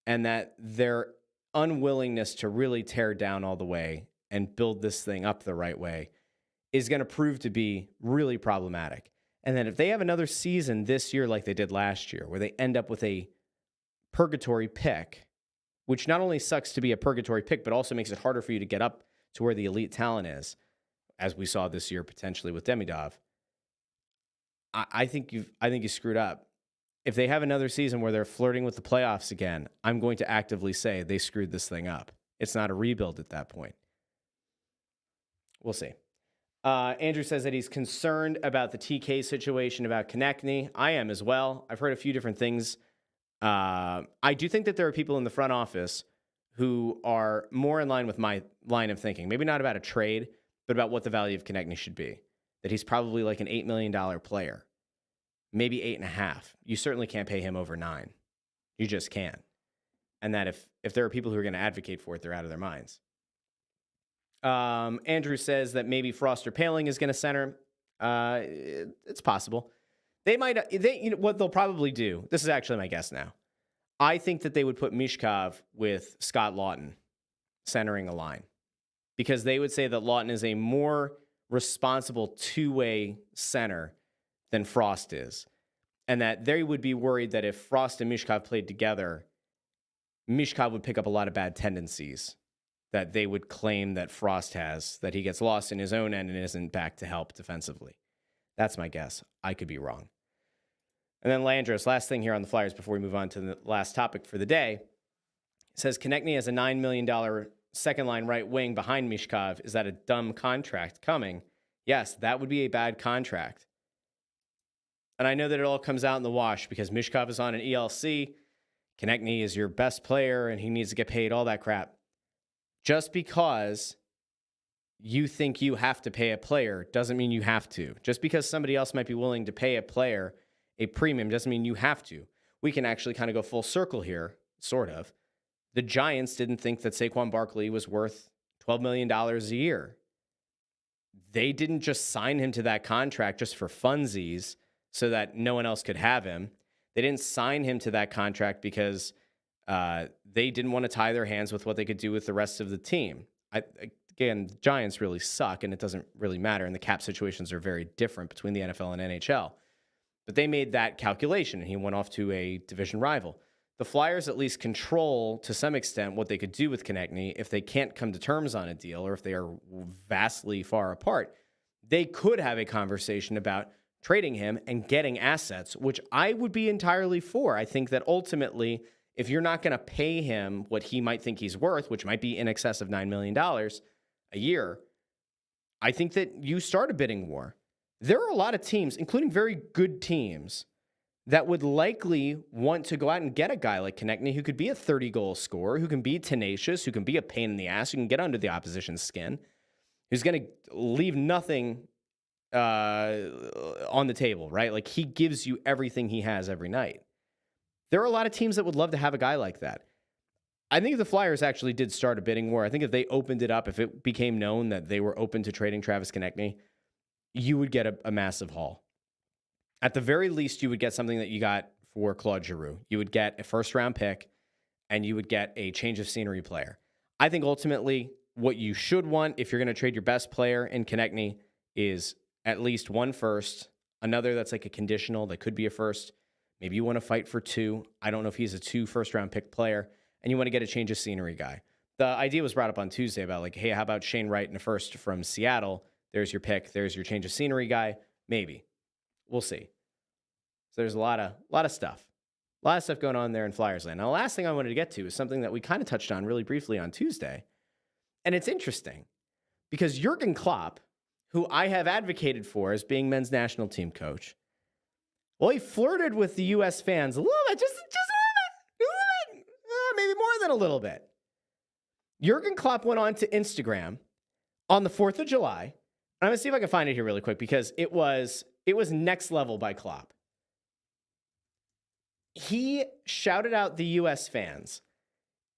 Speaker 1: And that their unwillingness to really tear down all the way and build this thing up the right way is going to prove to be really problematic. And then if they have another season this year like they did last year, where they end up with a purgatory pick, which not only sucks to be a purgatory pick, but also makes it harder for you to get up to where the elite talent is, as we saw this year potentially with Demidov, I think you screwed up. if they have another season where they're flirting with the playoffs again, I'm going to actively say they screwed this thing up. It's not a rebuild at that point. We'll see. Andrew says that he's concerned about the TK situation about Konechny. I am as well. I've heard a few different things. I do think that there are people in the front office who are more in line with my line of thinking. Maybe not about a trade, but about what the value of Konechny should be. That he's probably like an $8 million player. Maybe 8.5. You certainly can't pay him over 9. You just can't. And that if there are people who are going to advocate for it, they're out of their minds. Andrew says that maybe Frost or Paling is going to center. It's possible. What they'll probably do. This is actually my guess now. I think that they would put Mishkov with Scott Lawton centering a line, because they would say that Lawton is a more responsible two-way center than Frost is, and that they would be worried that if Frost and Mishkov played together, Mishkov would pick up a lot of bad tendencies that they would claim that Frost has, that he gets lost in his own end and isn't back to help defensively. That's my guess. I could be wrong. And then Landros, last thing here on the Flyers before we move on to the last topic for the day, says Konechny has a $9 million second-line right wing behind Mishkov. Is that a dumb contract coming? Yes, that would be a bad contract. And I know that it all comes out in the wash because Mishkov is on an ELC. Konechny is your best player, and he needs to get paid, all that crap. Just because you think you have to pay a player doesn't mean you have to. Just because somebody else might be willing to pay a player a premium doesn't mean you have to. We can actually kind of go full circle here, sort of. The Giants didn't think that Saquon Barkley was worth $12 million a year. They didn't just sign him to that contract just for funsies so that no one else could have him. They didn't sign him to that contract because they didn't want to tie their hands with what they could do with the rest of the team. Again, the Giants really suck, and it doesn't really matter, and the cap situations are very different between the NFL and NHL. But they made that calculation, and he went off to a division rival. The Flyers at least control, to some extent, what they could do with Konechny. If they can't come to terms on a deal, or if they are vastly far apart, they could have a conversation about trading him and getting assets, which I would be entirely for. I think that ultimately, if you're not going to pay him what he might think he's worth, which might be in excess of $9 million a year, I think that you start a bidding war. There are a lot of teams, including very good teams, that would likely want to go out and get a guy like Konechny who could be a 30-goal scorer, who can be tenacious, who can be a pain in the ass, who can get under the opposition's skin, who's going to leave nothing on the table, right? Like, he gives you everything he has every night. There are a lot of teams that would love to have a guy like that. I think the Flyers actually did start a bidding war. I think if they opened it up, if it became known that they were open to trading Travis Konechny, you would get a massive haul. At the very least, you would get something that you got for Claude Giroux. You would get a first-round pick, and you would get a change of scenery player. I think ultimately what you should want if you're going to trade your best player in Konechny is at least one first, another that's like a conditional that could be a first. Maybe you want to fight for 2. I don't know if he's a 2 first-round pick player, and you want to get a change of scenery guy. The idea was brought up on Tuesday about like, hey, how about Shane Wright and a first from Seattle? There's your pick. There's your change of scenery guy. Maybe. We'll see. So there's a lot of stuff. A lot of stuff going on there in Flyers land. Now, the last thing I wanted to get to is something that we kind of touched on really briefly on Tuesday. And it's interesting because Jürgen Klopp, who I have advocated for as being men's national team coach, well, he flirted with the U.S. fans a little bit, just a little bit, maybe more than a little bit. Jürgen Klopp went on to Instagram on the 4th of July. I'm going to see if I can find it here really quick because it was next level by Klopp. He shouted out the U.S. fans,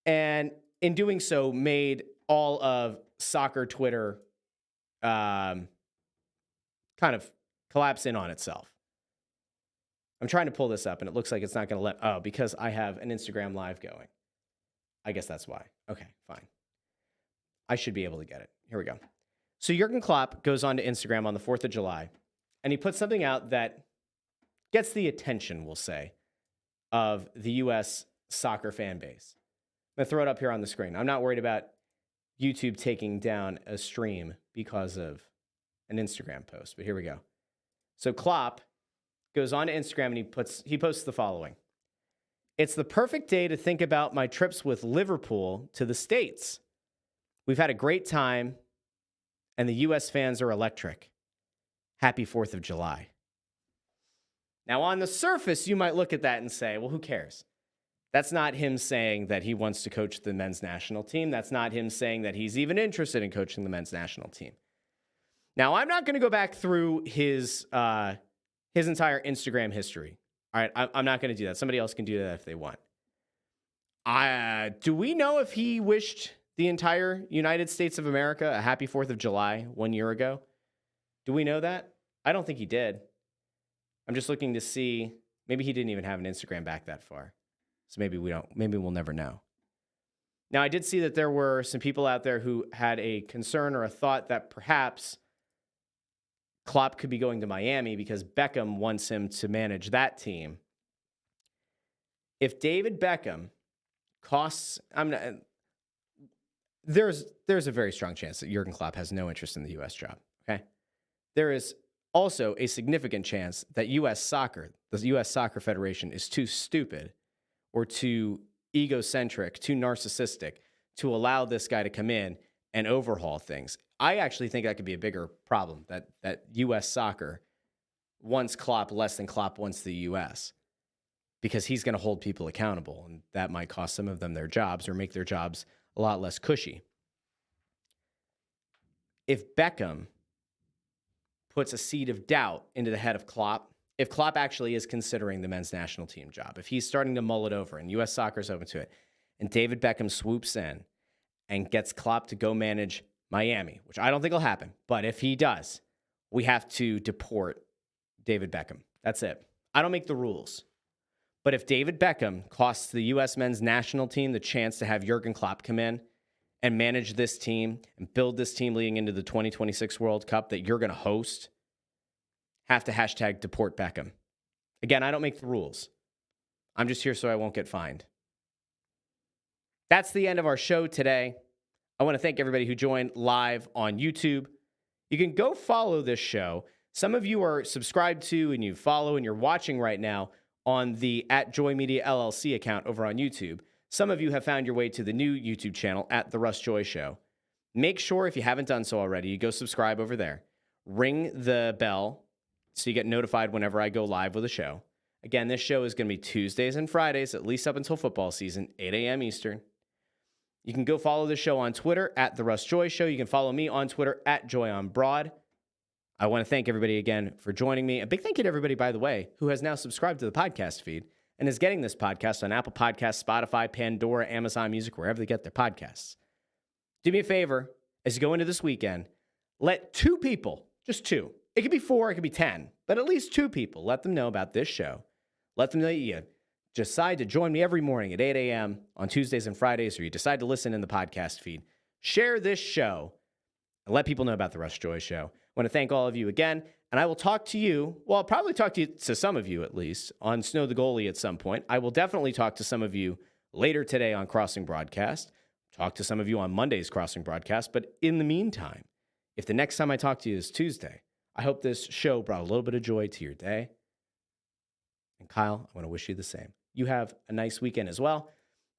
Speaker 1: and in doing so, made all of soccer Twitter kind of collapse in on itself. I'm trying to pull this up, and it looks like it's not going to let... because I have an Instagram Live going. I guess that's why. Okay, fine. I should be able to get it. Here we go. So Jürgen Klopp goes on to Instagram on the 4th of July, and he puts something out that gets the attention, we'll say, of the U.S. soccer fan base. I'm going to throw it up here on the screen. I'm not worried about YouTube taking down a stream because of an Instagram post, but here we go. So Klopp goes on to Instagram and he posts the following. It's the perfect day to think about my trips with Liverpool to the States. We've had a great time, and the U.S. fans are electric. Happy 4th of July. Now, on the surface, you might look at that and say, well, who cares? That's not him saying that he wants to coach the men's national team. That's not him saying that he's even interested in coaching the men's national team. Now, I'm not going to go back through his entire Instagram history. All right, I'm not going to do that. Somebody else can do that if they want. Do we know if he wished the entire United States of America a happy 4th of July 1 year ago? Do we know that? I don't think he did. I'm just looking to see. Maybe he didn't even have an Instagram back that far. So maybe we'll never know. Now, I did see that there were some people out there who had a concern or a thought that perhaps Klopp could be going to Miami because Beckham wants him to manage that team. If David Beckham costs, there's a very strong chance that Jürgen Klopp has no interest in the U.S. job. Okay, there is also a significant chance that the U.S. Soccer Federation, is too stupid or too egocentric, too narcissistic to allow this guy to come in and overhaul things. I actually think that could be a bigger problem, that U.S. Soccer wants Klopp less than Klopp wants the U.S., because he's going to hold people accountable, and that might cost some of them their jobs or make their jobs a lot less cushy. If Beckham puts a seed of doubt into the head of Klopp, if Klopp actually is considering the men's national team job, if he's starting to mull it over and U.S. Soccer is open to it, and David Beckham swoops in and gets Klopp to go manage Miami, which I don't think will happen, but if he does, we have to deport David Beckham. That's it. I don't make the rules. But if David Beckham costs the U.S. men's national team the chance to have Jürgen Klopp come in and manage this team and build this team leading into the 2026 World Cup that you're going to host, have to hashtag deport Beckham. Again, I don't make the rules. I'm just here so I won't get fined. That's the end of our show today. I want to thank everybody who joined live on YouTube. You can go follow this show. Some of you are subscribed to and you follow and you're watching right now on the @JoyMediaLLC account over on YouTube. Some of you have found your way to the new YouTube channel @The Russ Joy Show. Make sure, if you haven't done so already, you go subscribe over there. Ring the bell so you get notified whenever I go live with a show. Again, this show is going to be Tuesdays and Fridays, at least up until football season, 8 a.m. Eastern. You can go follow the show on Twitter @The Russ Joy Show. You can follow me on Twitter @JoyOnBroad. I want to thank everybody again for joining me. A big thank you to everybody, by the way, who has now subscribed to the podcast feed and is getting this podcast on Apple Podcasts, Spotify, Pandora, Amazon Music, wherever they get their podcasts. Do me a favor, as you go into this weekend, let 2 people, just 2, it could be 4, it could be 10, but at least 2 people, let them know about this show. Let them know you decide to join me every morning at 8 a.m. on Tuesdays and Fridays, or you decide to listen in the podcast feed. Share this show and let people know about the Russ Joy Show. I want to thank all of you again, and I will talk to you, well, I'll probably talk to some of you at least, on Snow the Goalie at some point. I will definitely talk to some of you later today on Crossing Broadcast, talk to some of you on Monday's Crossing Broadcast, but in the meantime, if the next time I talk to you is Tuesday, I hope this show brought a little bit of joy to your day. And Kyle, I want to wish you the same. You have a nice weekend as well.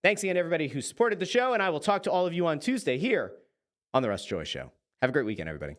Speaker 1: Thanks again, everybody who supported the show, and I will talk to all of you on Tuesday here on The Russ Joy Show. Have a great weekend, everybody.